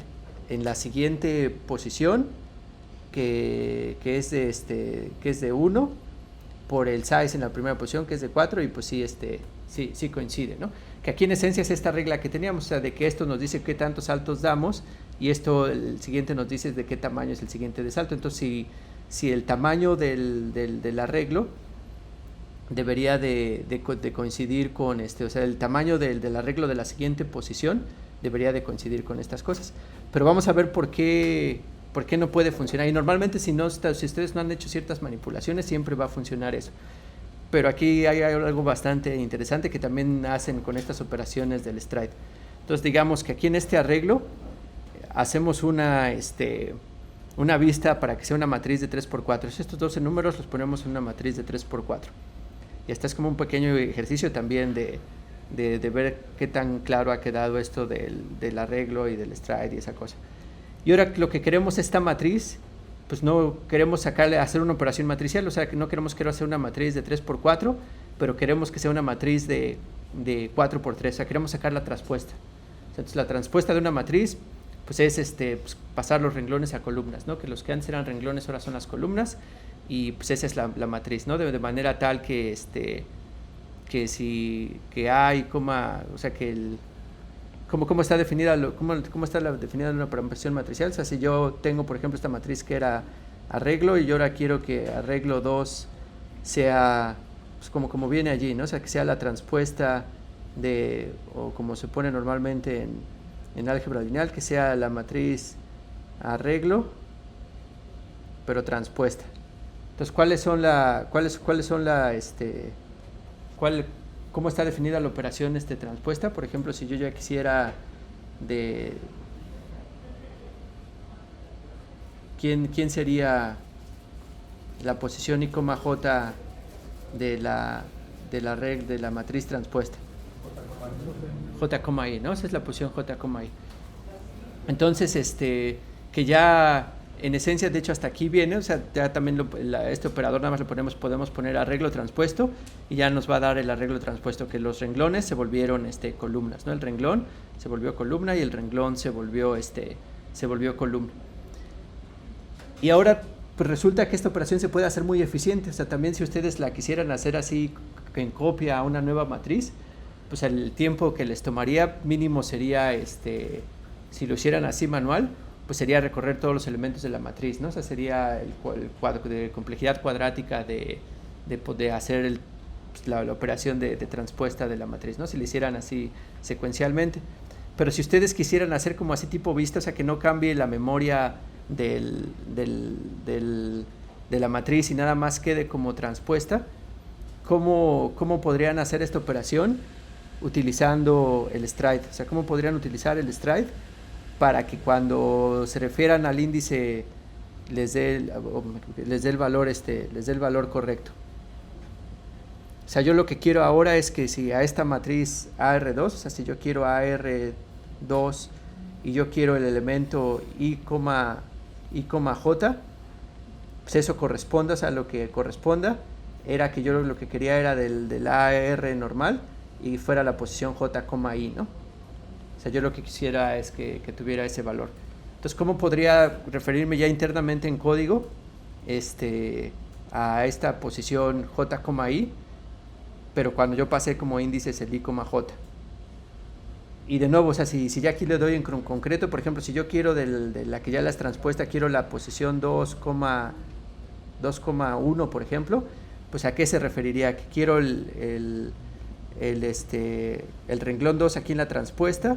en la siguiente posición, que es de 1, por el size en la primera posición que es de 4, y pues sí coincide, ¿no? Que aquí en esencia es esta regla que teníamos, o sea, de que esto nos dice qué tantos saltos damos, y el siguiente nos dice de qué tamaño es el siguiente de salto. Entonces si el tamaño del arreglo debería de coincidir con o sea, el tamaño del arreglo de la siguiente posición debería de coincidir con estas cosas. Pero vamos a ver por qué no puede funcionar. Y normalmente si ustedes no han hecho ciertas manipulaciones, siempre va a funcionar eso. Pero aquí hay algo bastante interesante que también hacen con estas operaciones del stride. Entonces digamos que aquí en este arreglo hacemos una vista para que sea una matriz de 3x4. Estos 12 números los ponemos en una matriz de 3x4. Y este es como un pequeño ejercicio también de de ver qué tan claro ha quedado esto del arreglo y del stride y esa cosa. Y ahora lo que queremos esta matriz, pues no queremos hacer una operación matricial, o sea, que no queremos hacer una matriz de 3x4, pero queremos que sea una matriz de 4x3, o sea, queremos sacar la transpuesta. Entonces la transpuesta de una matriz pues es pues, pasar los renglones a columnas, ¿no? Que los que antes eran renglones ahora son las columnas, y pues esa es la matriz, ¿no? De manera tal que que hay, o sea, que ¿cómo está definida cómo está definida una operación matricial? O sea, si yo tengo, por ejemplo, esta matriz que era arreglo, y yo ahora quiero que arreglo 2 sea pues, como viene allí, ¿no? O sea, que sea la transpuesta o como se pone normalmente en álgebra lineal, que sea la matriz arreglo, pero transpuesta. Entonces, ¿cómo está definida la operación transpuesta? Por ejemplo, si yo ya quisiera ¿quién sería la posición I, J de la matriz transpuesta? J, I, ¿no? Esa es la posición J, I. Entonces, que ya en esencia, de hecho, hasta aquí viene, o sea, ya también este operador nada más podemos poner arreglo transpuesto, y ya nos va a dar el arreglo transpuesto, que los renglones se volvieron columnas, ¿no? El renglón se volvió columna y el renglón se volvió columna. Y ahora pues resulta que esta operación se puede hacer muy eficiente, o sea, también si ustedes la quisieran hacer así en copia a una nueva matriz, pues el tiempo que les tomaría mínimo sería, si lo hicieran así manual, pues sería recorrer todos los elementos de la matriz, ¿no? O sea, sería el cuadro de complejidad cuadrática de hacer la operación de transpuesta de la matriz, ¿no? Si lo hicieran así secuencialmente. Pero si ustedes quisieran hacer como así tipo vista, o sea, que no cambie la memoria de la matriz y nada más quede como transpuesta, ¿cómo podrían hacer esta operación utilizando el stride? O sea, ¿cómo podrían utilizar el stride para que cuando se refieran al índice les dé el valor correcto? O sea, yo lo que quiero ahora es que si a esta matriz AR2, o sea, si yo quiero AR2 y yo quiero el elemento I, J, pues eso corresponda, o sea, lo que corresponda era que yo lo que quería era del AR normal y fuera la posición J, I, ¿no? O sea, yo lo que quisiera es que tuviera ese valor. Entonces, ¿cómo podría referirme ya internamente en código a esta posición J, I, pero cuando yo pasé como índices el I, J? Y de nuevo, o sea, si ya aquí le doy en concreto, por ejemplo, si yo quiero de la que ya las transpuesta, quiero la posición 2,1, por ejemplo, pues ¿a qué se referiría? Que quiero el renglón 2 aquí en la transpuesta,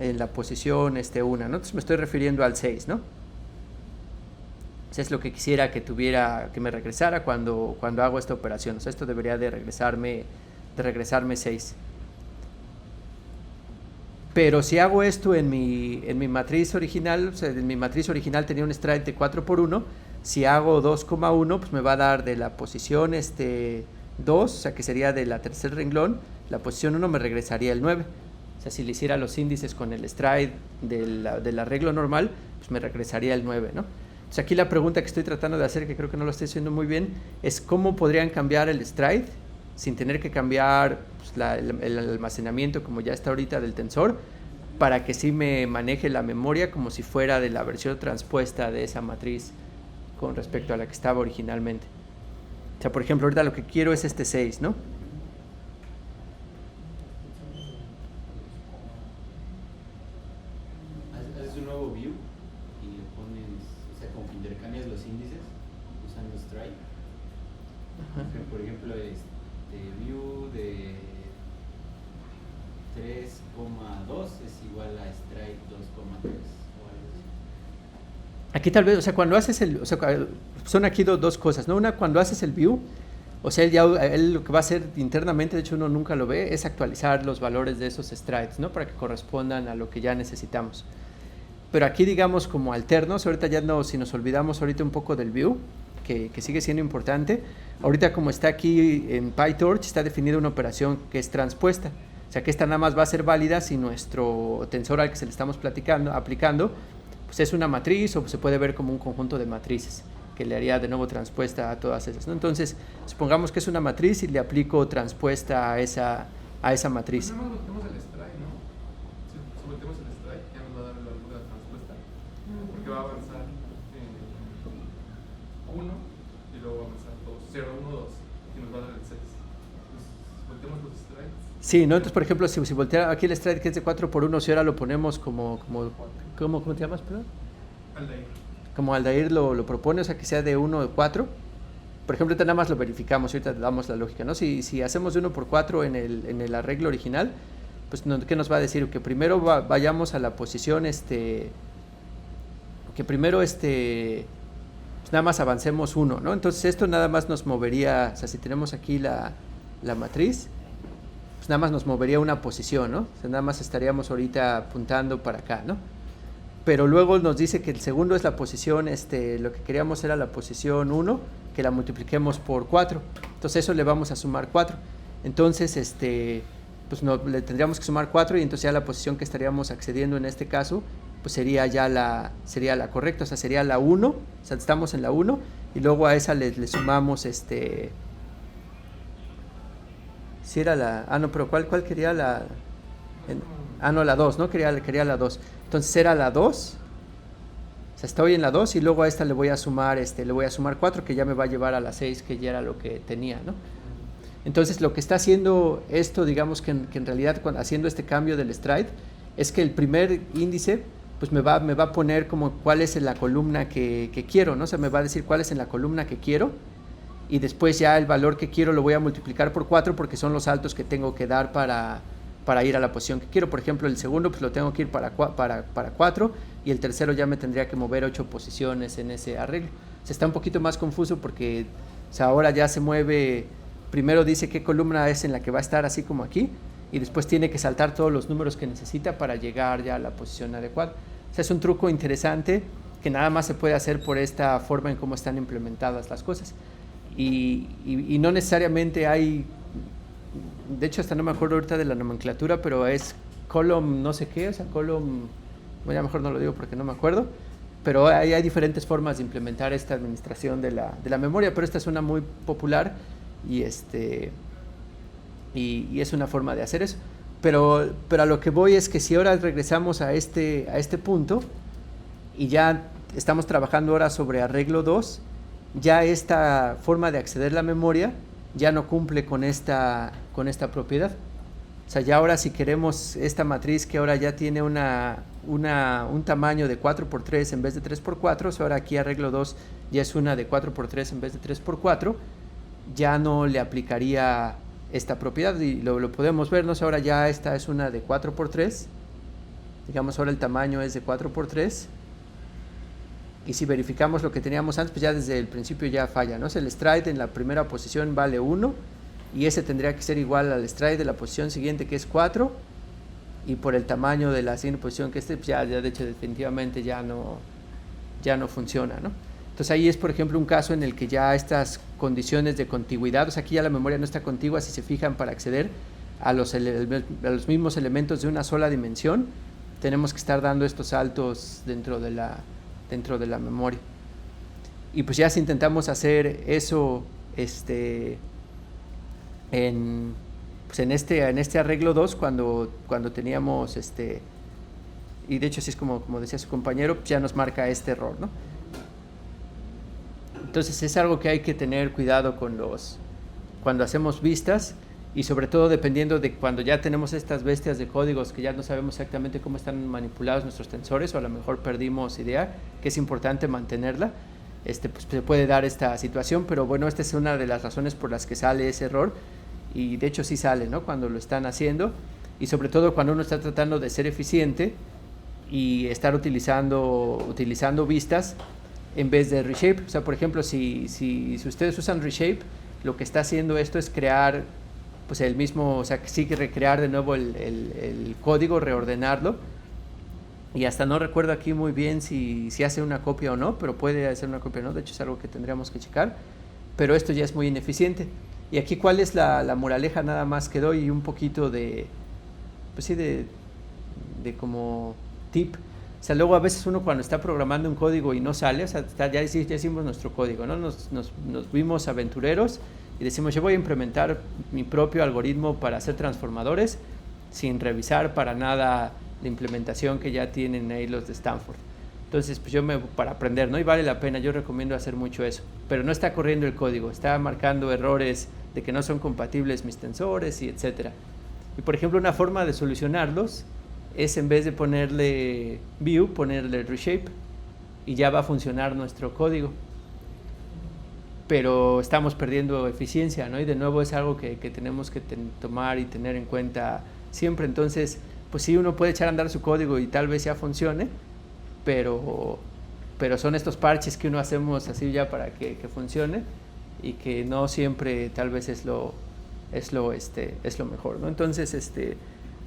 en la posición 1, ¿no? Entonces me estoy refiriendo al 6, ¿no? Eso es lo que quisiera que me regresara cuando hago esta operación. O sea, esto debería de regresarme 6. Pero si hago esto en mi matriz original, o sea, en mi matriz original tenía un stride de 4x1, si hago 2,1, pues me va a dar de la posición 2, o sea, que sería de la tercer renglón, la posición 1 me regresaría el 9. O sea, si le hiciera los índices con el stride del arreglo normal, pues me regresaría el 9, ¿no? O sea, aquí la pregunta que estoy tratando de hacer, que creo que no lo estoy haciendo muy bien, es cómo podrían cambiar el stride sin tener que cambiar pues, el almacenamiento como ya está ahorita del tensor, para que sí me maneje la memoria como si fuera de la versión transpuesta de esa matriz con respecto a la que estaba originalmente. O sea, por ejemplo, ahorita lo que quiero es 6, ¿no? Haces un nuevo view y le pones, o sea, como que intercambias los índices usando stride. O sea, por ejemplo, view de 3,2 es igual a stride 2,3 o algo así. Aquí tal vez, o sea, cuando haces son aquí dos cosas, ¿no? Una, cuando haces el view, o sea, él lo que va a hacer internamente, de hecho uno nunca lo ve, es actualizar los valores de esos strides, ¿no? Para que correspondan a lo que ya necesitamos. Pero aquí, digamos, como alternos, ahorita ya no, si nos olvidamos ahorita un poco del view, que sigue siendo importante, ahorita como está aquí en PyTorch, está definida una operación que es transpuesta. sea que esta nada más va a ser válida si nuestro tensor al que se le estamos aplicando, pues es una matriz o se puede ver como un conjunto de matrices que le haría de nuevo transpuesta a todas esas, ¿no? Entonces, supongamos que es una matriz y le aplico transpuesta a esa matriz. Nada más volteamos el strike, ¿no? Si volteamos el strike, ya nos va a dar la altura transpuesta. Porque va a avanzar 1 y luego va a avanzar 2, 0, 1, 2 y nos va a dar el 6. Entonces, volteamos los strikes. Sí, ¿no? Entonces, por ejemplo, si volteara aquí el strike que es de 4 por 1, si ahora lo ponemos ¿cómo te llamas, perdón? Aldair. Como Aldair lo propone, o sea, que sea de 1 o 4. Por ejemplo, ahorita nada más lo verificamos, ahorita damos la lógica, ¿no? Si hacemos de 1 por 4 en el arreglo original, pues, ¿qué nos va a decir? Que primero vayamos a la posición, que primero, pues nada más avancemos 1, ¿no? Entonces, esto nada más nos movería, o sea, si tenemos aquí la matriz, pues nada más nos movería una posición, ¿no? O sea, nada más estaríamos ahorita apuntando para acá, ¿no? Pero luego nos dice que el segundo es la posición, lo que queríamos era la posición 1, que la multipliquemos por 4. Entonces eso le vamos a sumar 4. Entonces, pues le tendríamos que sumar 4 y entonces ya la posición que estaríamos accediendo en este caso, pues sería la correcta, o sea, sería la 1, o sea, estamos en la 1 y luego a esa le sumamos, si era no, pero ¿cuál quería la? No, la 2, ¿no? Quería la 2. Entonces era la 2, o sea, estoy en la 2 y luego a esta le voy a sumar 4, que ya me va a llevar a la 6, que ya era lo que tenía, ¿no? Entonces lo que está haciendo esto, digamos que en realidad haciendo este cambio del stride, es que el primer índice pues me va a poner como cuál es en la columna que quiero, ¿no? O sea, me va a decir cuál es en la columna que quiero y después ya el valor que quiero lo voy a multiplicar por 4 porque son los saltos que tengo que dar para ir a la posición que quiero. Por ejemplo, el segundo pues lo tengo que ir para 4 y el tercero ya me tendría que mover 8 posiciones en ese arreglo. O sea, está un poquito más confuso porque, o sea, ahora ya se mueve, primero dice qué columna es en la que va a estar así como aquí y después tiene que saltar todos los números que necesita para llegar ya a la posición adecuada. O sea, es un truco interesante que nada más se puede hacer por esta forma en cómo están implementadas las cosas y no necesariamente hay. De hecho, hasta no me acuerdo ahorita de la nomenclatura, pero es column no sé qué, o sea, column, bueno, ya mejor no lo digo porque no me acuerdo, pero hay diferentes formas de implementar esta administración de la memoria, pero esta es una muy popular y es una forma de hacer eso. Pero a lo que voy es que si ahora regresamos a este punto y ya estamos trabajando ahora sobre arreglo 2, ya esta forma de acceder a la memoria ya no cumple con esta propiedad. O sea, ya ahora si queremos esta matriz que ahora ya tiene un tamaño de 4x3 en vez de 3x4, o sea, ahora aquí arreglo 2 ya es una de 4x3 en vez de 3x4, ya no le aplicaría esta propiedad y lo podemos ver, ¿no? O sea, ahora ya esta es una de 4x3, digamos ahora el tamaño es de 4x3 y si verificamos lo que teníamos antes, pues ya desde el principio ya falla, ¿no? O sea, el stride en la primera posición vale 1 y ese tendría que ser igual al stride de la posición siguiente que es 4 y por el tamaño de la siguiente posición que pues ya de hecho definitivamente ya no funciona, ¿no? Entonces ahí es por ejemplo un caso en el que ya estas condiciones de contigüidad, o sea aquí ya la memoria no está contigua, si se fijan para acceder a los mismos elementos de una sola dimensión, tenemos que estar dando estos saltos dentro de la memoria. Y pues ya si intentamos hacer eso en este arreglo 2 cuando teníamos y de hecho así es como decía su compañero, pues ya nos marca este error, ¿no? Entonces es algo que hay que tener cuidado cuando hacemos vistas y sobre todo dependiendo de cuando ya tenemos estas bestias de códigos que ya no sabemos exactamente cómo están manipulados nuestros tensores o a lo mejor perdimos idea, que es importante mantenerla, pues se puede dar esta situación, pero bueno, esta es una de las razones por las que sale ese error y de hecho sí sale, ¿no? Cuando lo están haciendo y sobre todo cuando uno está tratando de ser eficiente y estar utilizando vistas en vez de reshape. O sea, por ejemplo, si ustedes usan reshape, lo que está haciendo esto es crear pues el mismo, o sea, que sí que recrear de nuevo el código, reordenarlo y hasta no recuerdo aquí muy bien si hace una copia o no, pero puede hacer una copia o no, de hecho es algo que tendríamos que checar, pero esto ya es muy ineficiente. Y aquí cuál es la moraleja nada más que doy y un poquito de pues sí, de como tip. O sea, luego a veces uno cuando está programando un código y no sale, o sea, ya hicimos nuestro código, ¿no? Nos vimos aventureros y decimos, yo voy a implementar mi propio algoritmo para hacer transformadores sin revisar para nada la implementación que ya tienen ahí los de Stanford. Entonces, pues para aprender, ¿no? Y vale la pena, yo recomiendo hacer mucho eso. Pero no está corriendo el código, está marcando errores de que no son compatibles mis tensores y etcétera. Y por ejemplo, una forma de solucionarlos es en vez de ponerle view, ponerle reshape y ya va a funcionar nuestro código. Pero estamos perdiendo eficiencia, ¿no? Y de nuevo es algo que tenemos que tomar y tener en cuenta siempre. Entonces, pues sí, uno puede echar a andar su código y tal vez ya funcione, pero son estos parches que uno hacemos así ya para que funcione y que no siempre tal vez es lo mejor, ¿no? Entonces,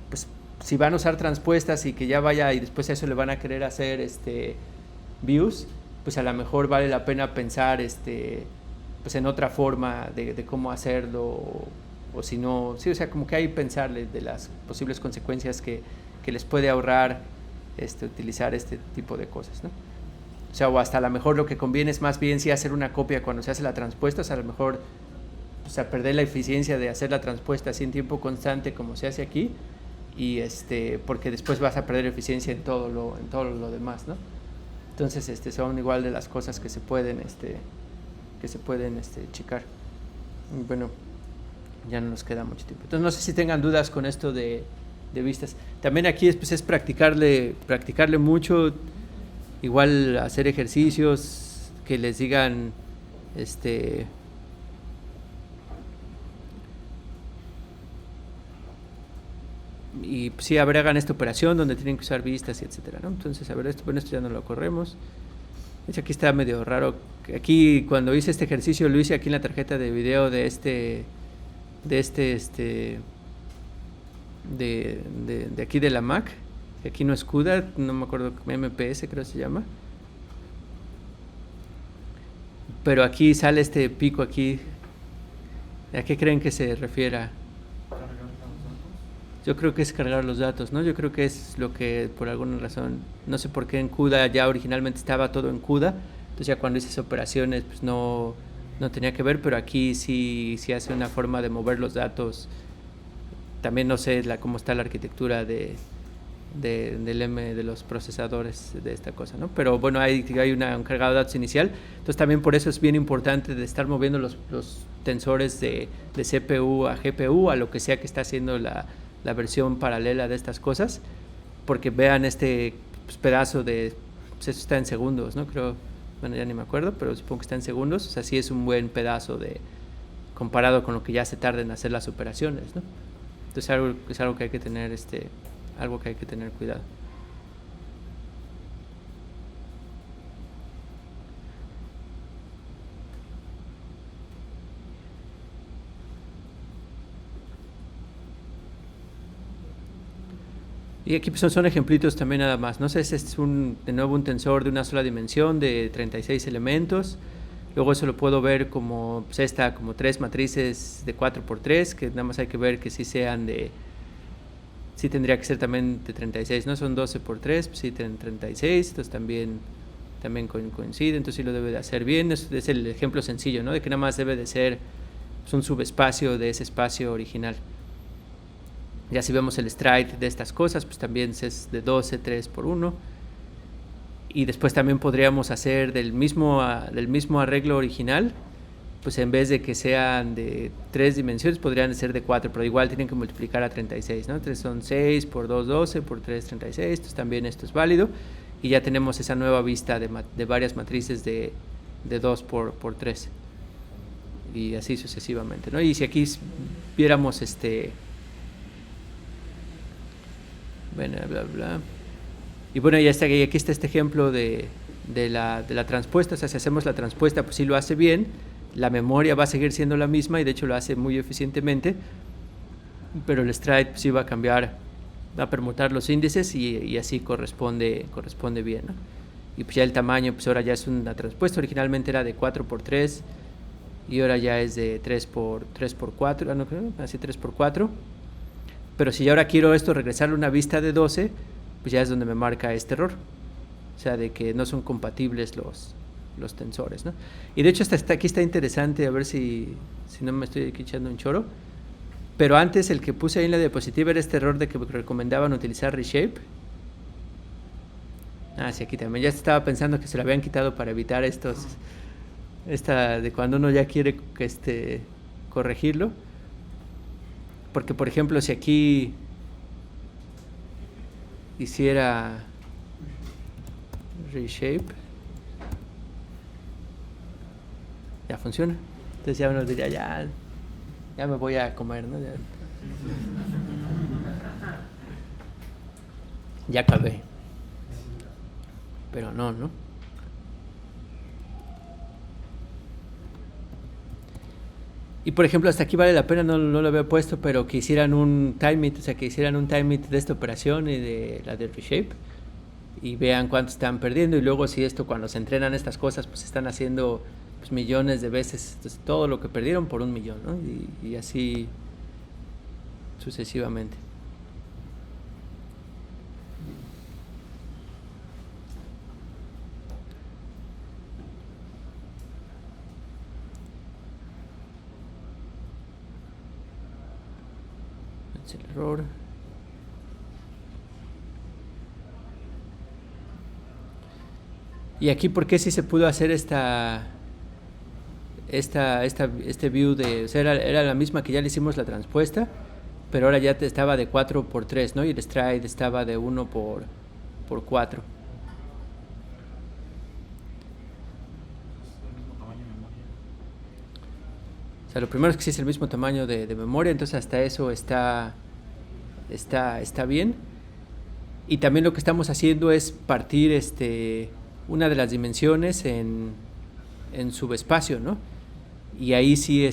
pues si van a usar transpuestas y que ya vaya y después a eso le van a querer hacer views, pues a lo mejor vale la pena pensar pues en otra forma de cómo hacerlo o si no, sí, o sea, como que hay que pensarle de las posibles consecuencias que les puede ahorrar utilizar este tipo de cosas, ¿no? O sea, o hasta a lo mejor lo que conviene es más bien sí hacer una copia cuando se hace la transpuesta, o sea, a lo mejor pues, a perder la eficiencia de hacer la transpuesta así en tiempo constante como se hace aquí y porque después vas a perder eficiencia en todo lo demás, ¿no? Entonces son igual de las cosas que se pueden checar. Y bueno, ya no nos queda mucho tiempo. Entonces no sé si tengan dudas con esto de vistas. También aquí pues, es practicarle mucho, igual hacer ejercicios que les digan y pues, sí, a ver, hagan esta operación donde tienen que usar vistas y etcétera, ¿no? Entonces, a ver, esto ya no lo corremos. De hecho, aquí está medio raro. Aquí, cuando hice este ejercicio, lo hice aquí en la tarjeta de video de aquí de la Mac. Aquí no es CUDA, no me acuerdo, MPS creo que se llama. Pero aquí sale este pico aquí. ¿A qué creen que se refiera? Yo creo que es cargar los datos, ¿no? Yo creo que es lo que por alguna razón, no sé por qué en CUDA ya originalmente estaba todo en CUDA, entonces ya cuando hice operaciones pues no tenía que ver, pero aquí sí hace una forma de mover los datos. También no sé cómo está la arquitectura de los procesadores de esta cosa, ¿no? Pero bueno, hay un cargado de datos inicial, entonces también por eso es bien importante de estar moviendo los tensores de CPU a GPU, a lo que sea que está haciendo la versión paralela de estas cosas, porque vean pues, pedazo de, pues eso está en segundos, ¿no? Creo, bueno, ya ni me acuerdo, pero supongo que está en segundos, o sea, sí es un buen pedazo comparado con lo que ya se tarda en hacer las operaciones, ¿no? Entonces es algo que hay que tener, algo que hay que tener cuidado. Y aquí pues, son ejemplitos también nada más, ¿no? Este es de nuevo un tensor de una sola dimensión de 36 elementos. Luego eso lo puedo ver como pues como 3 matrices de 4x3, que nada más hay que ver que sí sean sí tendría que ser también de 36, ¿no? Son 12x3, pues sí tienen 36, entonces también coincide, entonces sí lo debe de hacer bien. Es el ejemplo sencillo, ¿no? De que nada más debe de ser pues, un subespacio de ese espacio original. Ya si vemos el stride de estas cosas, pues también es de 12, 3x1. Y después también podríamos hacer del mismo arreglo original, pues en vez de que sean de 3 dimensiones, podrían ser de 4, pero igual tienen que multiplicar a 36, ¿no? Entonces son 6 por 2, 12, por 3, 36, entonces también esto es válido. Y ya tenemos esa nueva vista de varias matrices de 2 por 3. Y así sucesivamente, ¿no? Y si aquí viéramos bueno, bla, bla. Y bueno, ya está, y aquí está este ejemplo de la transpuesta. O sea, si hacemos la transpuesta, pues sí lo hace bien. La memoria va a seguir siendo la misma y de hecho lo hace muy eficientemente. Pero el stride pues, sí va a cambiar, va a permutar los índices y así corresponde bien, ¿no? Y pues ya el tamaño, pues ahora ya es una transpuesta. Originalmente era de 4x3 y ahora ya es de 3x4, no creo, así 3x4. Pero si yo ahora quiero esto regresarle una vista de 12, pues ya es donde me marca este error. O sea, de que no son compatibles los tensores, ¿no? Y de hecho aquí está interesante, a ver si no me estoy aquí echando un choro. Pero antes el que puse ahí en la diapositiva era este error de que recomendaban utilizar reshape. Sí, aquí también. Ya estaba pensando que se lo habían quitado para evitar esta de cuando uno ya quiere corregirlo. Porque, por ejemplo, si aquí hiciera reshape, ya funciona. Entonces ya uno diría, ya me voy a comer, ¿no? Ya acabé. Pero no. Y por ejemplo, hasta aquí vale la pena, no lo había puesto, pero que hicieran un time it, o sea, que hicieran un time it de esta operación y de la de reshape y vean cuánto están perdiendo, y luego si cuando se entrenan estas cosas, pues están haciendo pues, millones de veces, entonces, todo lo que perdieron por 1 millón, ¿no? Y así sucesivamente. El error. Y aquí, ¿por qué sí se pudo hacer este view de, o sea, era la misma que ya le hicimos la transpuesta, pero ahora ya estaba de 4x3, ¿no? Y el stride estaba de 1x4. O sea, lo primero es que sí es el mismo tamaño de memoria, entonces hasta eso está bien. Y también lo que estamos haciendo es partir una de las dimensiones en subespacio, ¿no? Y ahí sí,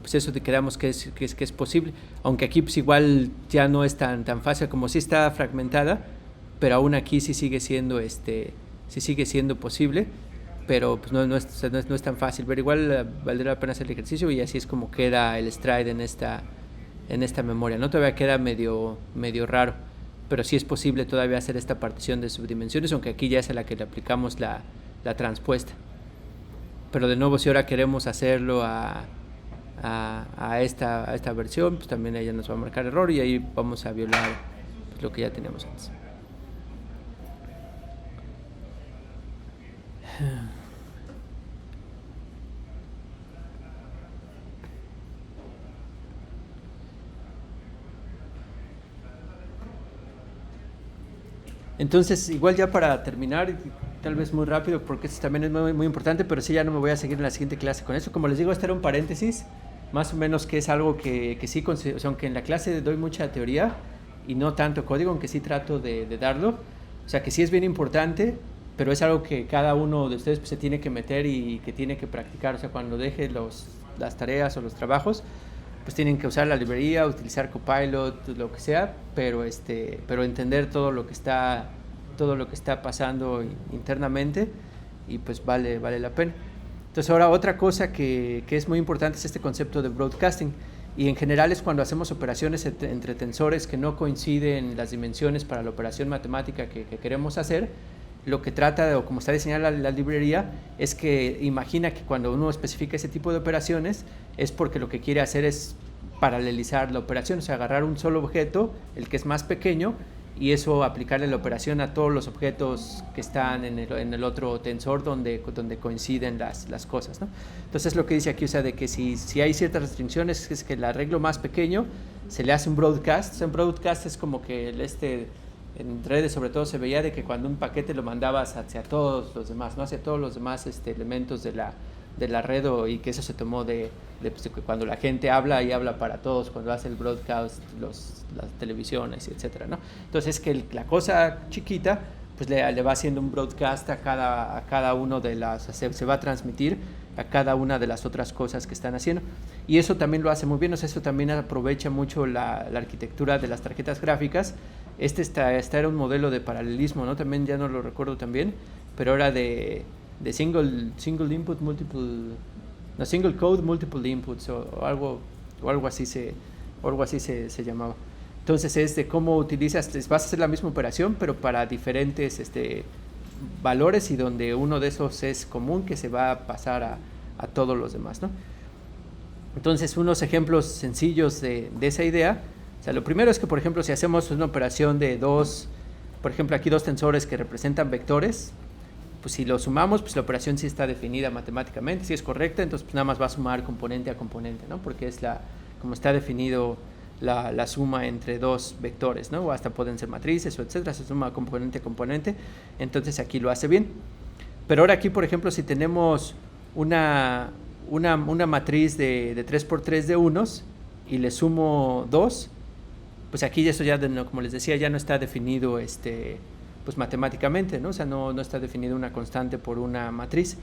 pues eso te quedamos que es posible, aunque aquí pues igual ya no es tan fácil, como sí está fragmentada, pero aún aquí sí sigue siendo posible. Pero pues no es tan fácil, pero igual valdrá la pena hacer el ejercicio, y así es como queda el stride en esta memoria, ¿no? Todavía queda medio raro, pero sí es posible todavía hacer esta partición de subdimensiones, aunque aquí ya es a la que le aplicamos la transpuesta. Pero de nuevo, si ahora queremos hacerlo a esta versión, pues también ella nos va a marcar error, y ahí vamos a violar pues, lo que ya teníamos antes. Entonces, igual ya para terminar, tal vez muy rápido, porque esto también es muy, muy importante, pero sí ya no me voy a seguir en la siguiente clase con eso. Como les digo, este era un paréntesis, más o menos, que es algo que sí, o sea, aunque en la clase doy mucha teoría y no tanto código, aunque sí trato de darlo, o sea, que sí es bien importante, pero es algo que cada uno de ustedes pues, se tiene que meter y que tiene que practicar. O sea, cuando deje las tareas o los trabajos, pues tienen que usar la librería, utilizar Copilot, lo que sea, pero entender todo lo que está pasando internamente, y pues vale la pena. Entonces ahora otra cosa que es muy importante es este concepto de broadcasting, y en general es cuando hacemos operaciones entre tensores que no coinciden las dimensiones para la operación matemática que queremos hacer. Lo que trata, o como está diseñada la librería, es que imagina que cuando uno especifica ese tipo de operaciones es porque lo que quiere hacer es paralelizar la operación, o sea, agarrar un solo objeto, el que es más pequeño, y eso aplicarle la operación a todos los objetos que están en el otro tensor donde coinciden las cosas, ¿no? Entonces lo que dice aquí, o sea, de que si hay ciertas restricciones, es que el arreglo más pequeño se le hace un broadcast. O sea, un broadcast es como que en redes sobre todo se veía de que cuando un paquete lo mandabas hacia todos los demás, ¿no? Hacia todos los demás elementos de la red, y que eso se tomó de cuando la gente habla y habla para todos, cuando hace el broadcast, las televisiones, etcétera, ¿no? Entonces que la cosa chiquita pues le va haciendo un broadcast a cada uno de se va a transmitir a cada una de las otras cosas que están haciendo, y eso también lo hace muy bien. O sea, eso también aprovecha mucho la arquitectura de las tarjetas gráficas. Esta era un modelo de paralelismo, ¿no? También ya no lo recuerdo también, pero era de single input single code multiple inputs, o algo así se llamaba. Entonces es de cómo utilizas, vas a hacer la misma operación, pero para diferentes valores, y donde uno de esos es común, que se va a pasar a todos los demás, ¿no? Entonces, unos ejemplos sencillos de esa idea. O sea, lo primero es que, por ejemplo, si hacemos una operación de por ejemplo, aquí dos tensores que representan vectores, pues si lo sumamos, pues la operación sí está definida matemáticamente, si es correcta, entonces pues nada más va a sumar componente a componente, ¿no? Porque es como está definido la suma entre dos vectores, ¿no? O hasta pueden ser matrices o etcétera, se suma componente a componente, entonces aquí lo hace bien. Pero ahora aquí, por ejemplo, si tenemos una matriz de 3x3 de unos y le sumo 2, pues aquí eso ya, como les decía, ya no está definido pues matemáticamente, ¿no? O sea, no está definido una constante por una matriz,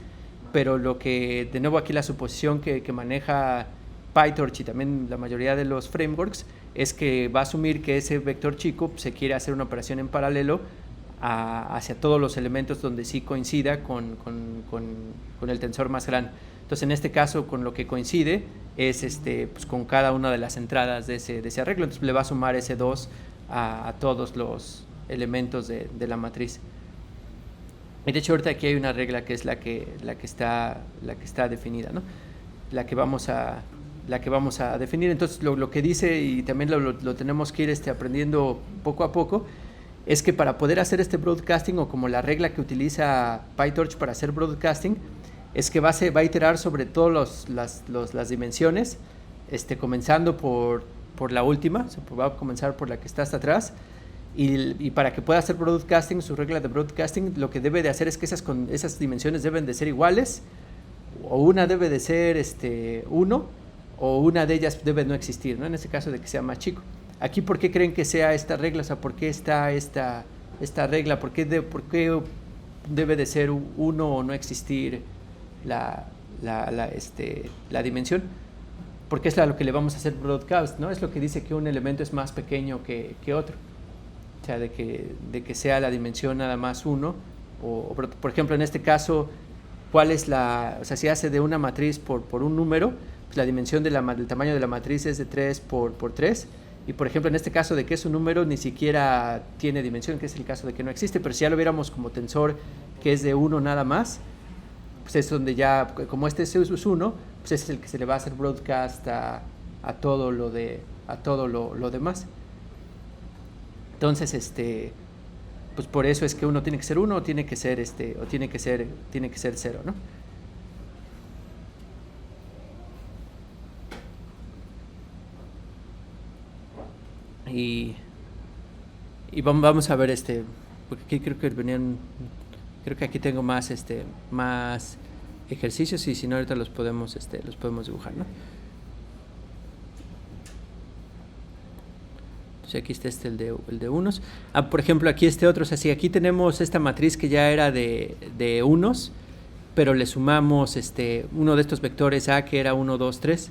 pero lo que, de nuevo aquí la suposición que maneja PyTorch y también la mayoría de los frameworks es que va a asumir que ese vector chico se quiere hacer una operación en paralelo hacia todos los elementos donde sí coincida con el tensor más grande. Entonces, en este caso, con lo que coincide es pues con cada una de las entradas de ese arreglo. Entonces, le va a sumar ese 2 a todos los elementos de la matriz. Y de hecho, ahorita aquí hay una regla que es la que está definida, ¿no? La que vamos a definir. Entonces, lo que dice, y también lo tenemos que ir aprendiendo poco a poco, es que para poder hacer este broadcasting, o como la regla que utiliza PyTorch para hacer broadcasting, es que va a iterar sobre todas las dimensiones, comenzando por la última, o sea, va a comenzar por la que está hasta atrás, y para que pueda hacer broadcasting, su regla de broadcasting, lo que debe de hacer es que esas dimensiones deben de ser iguales, o una debe de ser 1, o una de ellas debe no existir, ¿no? En este caso de que sea más chico. Aquí, ¿por qué creen que sea esta regla? O sea, ¿por qué está esta regla? ¿Por qué debe de ser 1 o no existir la dimensión? Porque es lo que le vamos a hacer broadcast, ¿no? Es lo que dice que un elemento es más pequeño que otro. O sea, de que sea la dimensión nada más 1. O, por ejemplo, en este caso, ¿cuál es o sea, si hace de una matriz por un número, pues la dimensión del tamaño de la matriz es de 3 por 3. Y, por ejemplo, en este caso de que es un número, ni siquiera tiene dimensión, que es el caso de que no existe. Pero si ya lo viéramos como tensor, que es de 1 nada más, pues es donde ya, como este es 1, pues es el que se le va a hacer broadcast a todo lo demás. Entonces, pues por eso es que uno tiene que ser 1 o tiene que ser 0, ¿no? Y vamos a ver porque aquí creo que aquí tengo más ejercicios, y si no ahorita los podemos dibujar, ¿no? Entonces aquí está el de unos. Por ejemplo, aquí otro, o sea, si aquí tenemos esta matriz que ya era de unos, pero le sumamos uno de estos vectores A, que era 1, 2, 3.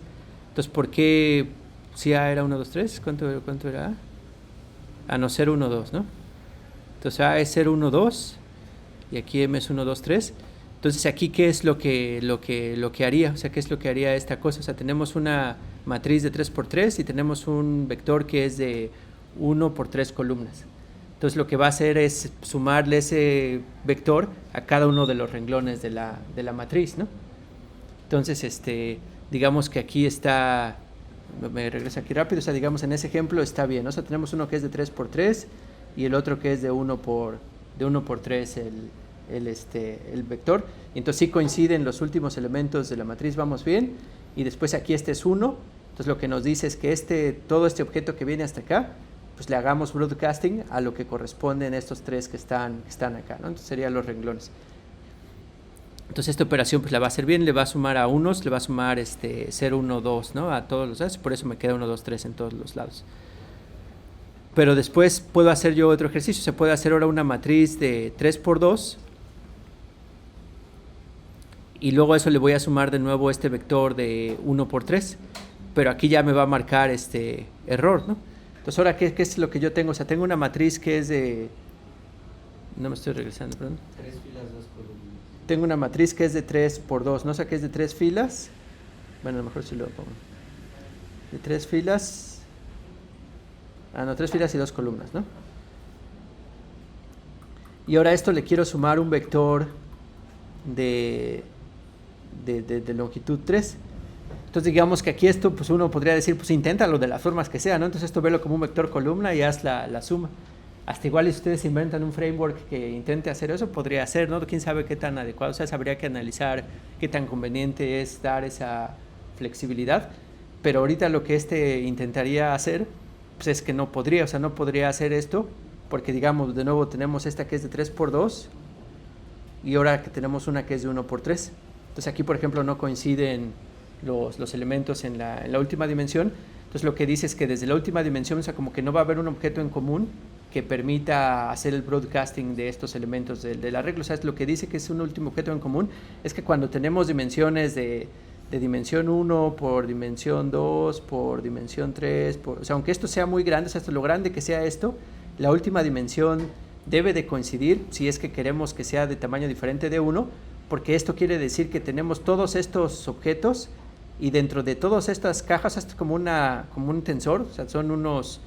Entonces, ¿por qué si A era 1, 2, 3? ¿Cuánto era A? A no ser 1, 2, ¿no? Entonces A es 0, 1, 2, y aquí M es 1, 2, 3. Entonces aquí, ¿qué es lo que haría? O sea, ¿qué es lo que haría esta cosa? O sea, tenemos una matriz de 3 por 3 y tenemos un vector que es de 1 por 3 columnas. Entonces lo que va a hacer es sumarle ese vector a cada uno de los renglones de la matriz, ¿no? Entonces, digamos que aquí está, me regreso aquí rápido, o sea, digamos en ese ejemplo está bien, ¿no? O sea, tenemos uno que es de 3 por 3 y el otro que es de 1 por 3 el vector. Entonces sí coinciden los últimos elementos de la matriz, vamos bien, y después aquí es 1. Entonces lo que nos dice es que todo este objeto que viene hasta acá, pues le hagamos broadcasting a lo que corresponden estos 3 que están acá, ¿no? Entonces serían los renglones. Entonces esta operación pues la va a hacer bien, le va a sumar a unos, le va a sumar 0, 1, 2, ¿no? A todos los lados, por eso me queda 1, 2, 3 en todos los lados. Pero después puedo hacer yo otro ejercicio, se puede hacer ahora una matriz de 3 por 2, y luego a eso le voy a sumar de nuevo este vector de 1 por 3, pero aquí ya me va a marcar error, ¿no? Entonces ahora, ¿qué es lo que yo tengo? O sea, tengo una matriz que es de... No me estoy regresando, perdón. 3 filas, 2 columnas. Tengo una matriz que es de 3 por 2, ¿no? O sea, que es de 3 filas. Bueno, a lo mejor sí lo pongo. De 3 filas. 3 filas y 2 columnas, ¿no? Y ahora a esto le quiero sumar un vector de longitud 3. Entonces digamos que aquí esto, pues uno podría decir, pues inténtalo de las formas que sea, ¿no? Entonces esto velo como un vector columna y haz la suma. Hasta igual si ustedes inventan un framework que intente hacer eso, podría ser, ¿no? Quién sabe qué tan adecuado, o sea, habría que analizar qué tan conveniente es dar esa flexibilidad, pero ahorita lo que intentaría hacer, pues es que no podría, o sea, no podría hacer esto, porque digamos, de nuevo tenemos esta que es de 3×2, y ahora que tenemos una que es de 1×3. Entonces aquí, por ejemplo, no coinciden los elementos en la última dimensión. Entonces lo que dice es que desde la última dimensión, o sea, como que no va a haber un objeto en común que permita hacer el broadcasting de estos elementos del arreglo. O sea, lo que dice que es un último objeto en común es que cuando tenemos dimensiones de dimensión 1 por dimensión 2 por dimensión 3, o sea, aunque esto sea muy grande, o sea, lo grande que sea esto, la última dimensión debe de coincidir si es que queremos que sea de tamaño diferente de 1, porque esto quiere decir que tenemos todos estos objetos y dentro de todas estas cajas, esto es como un tensor, o sea, son unos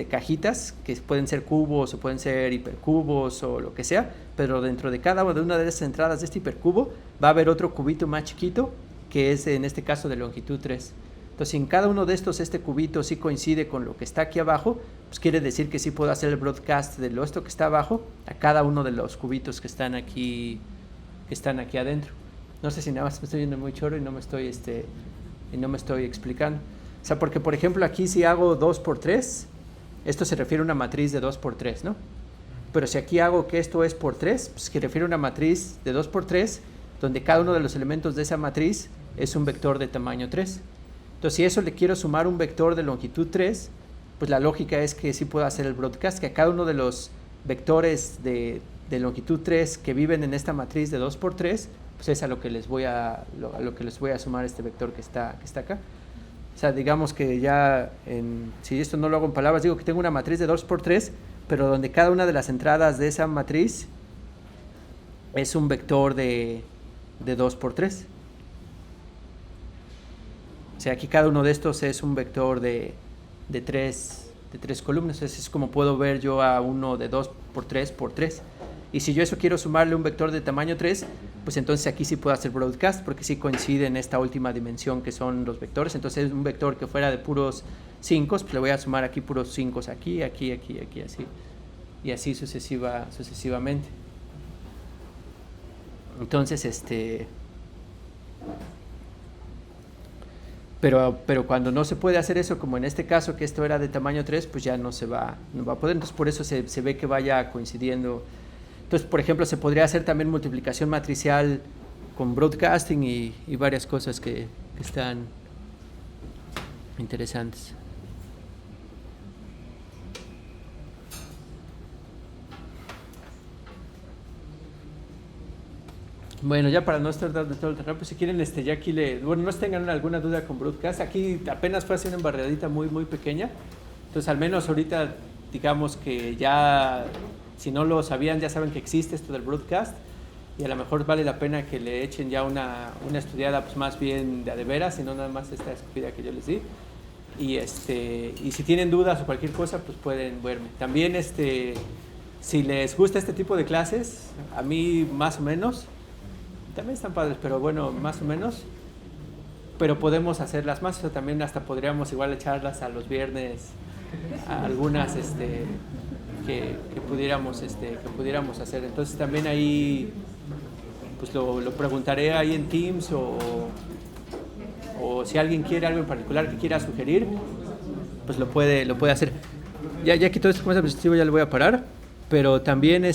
cajitas que pueden ser cubos o pueden ser hipercubos o lo que sea, pero dentro de cada una de esas entradas de este hipercubo va a haber otro cubito más chiquito que es en este caso de longitud 3. Entonces, si en cada uno de estos este cubito sí coincide con lo que está aquí abajo, pues quiere decir que sí puedo hacer el broadcast de esto que está abajo a cada uno de los cubitos que están aquí adentro. No sé si nada más me estoy viendo muy choro y no me estoy explicando. O sea, porque por ejemplo aquí si hago 2×3, esto se refiere a una matriz de 2×3, ¿no? Pero si aquí hago que esto es por 3, pues que refiere a una matriz de 2×3, donde cada uno de los elementos de esa matriz es un vector de tamaño 3. Entonces, si eso le quiero sumar un vector de longitud 3, pues la lógica es que sí puedo hacer el broadcast, que a cada uno de los vectores de longitud 3 que viven en esta matriz de 2×3, pues es a lo que les voy a sumar este vector que está acá. O sea, digamos que ya, si esto no lo hago en palabras, digo que tengo una matriz de 2×3, pero donde cada una de las entradas de esa matriz es un vector de 2×3. O sea, aquí cada uno de estos es un vector de 3 columnas. Entonces es como puedo ver yo a uno de 2×3×3. Y si yo eso quiero sumarle un vector de tamaño 3, pues entonces aquí sí puedo hacer broadcast, porque sí coincide en esta última dimensión que son los vectores. Entonces un vector que fuera de puros 5, pues le voy a sumar aquí puros 5 aquí, así. Y así sucesivamente. Entonces, pero cuando no se puede hacer eso, como en este caso que esto era de tamaño 3, pues ya no va a poder. Entonces por eso se ve que vaya coincidiendo. Entonces, por ejemplo, se podría hacer también multiplicación matricial con broadcasting y varias cosas que están interesantes. Bueno, ya para no estar dando todo el terreno, pues si quieren, ya aquí no tengan alguna duda con broadcast. Aquí apenas fue así una embarradita muy, muy pequeña. Entonces, al menos ahorita, digamos que ya, si no lo sabían, ya saben que existe esto del broadcast. Y a lo mejor vale la pena que le echen ya una estudiada, pues más bien de veras, y no nada más esta escupida que yo les di. Y si tienen dudas o cualquier cosa, pues pueden verme. También, si les gusta este tipo de clases, a mí más o menos. También están padres, pero bueno, más o menos. Pero podemos hacerlas más, o sea, también hasta podríamos igual echarlas a los viernes, a algunas que pudiéramos hacer. Entonces también ahí pues lo preguntaré ahí en Teams o si alguien quiere algo en particular que quiera sugerir, pues lo puede hacer. Ya que todo esto comienza el ya lo voy a parar, pero también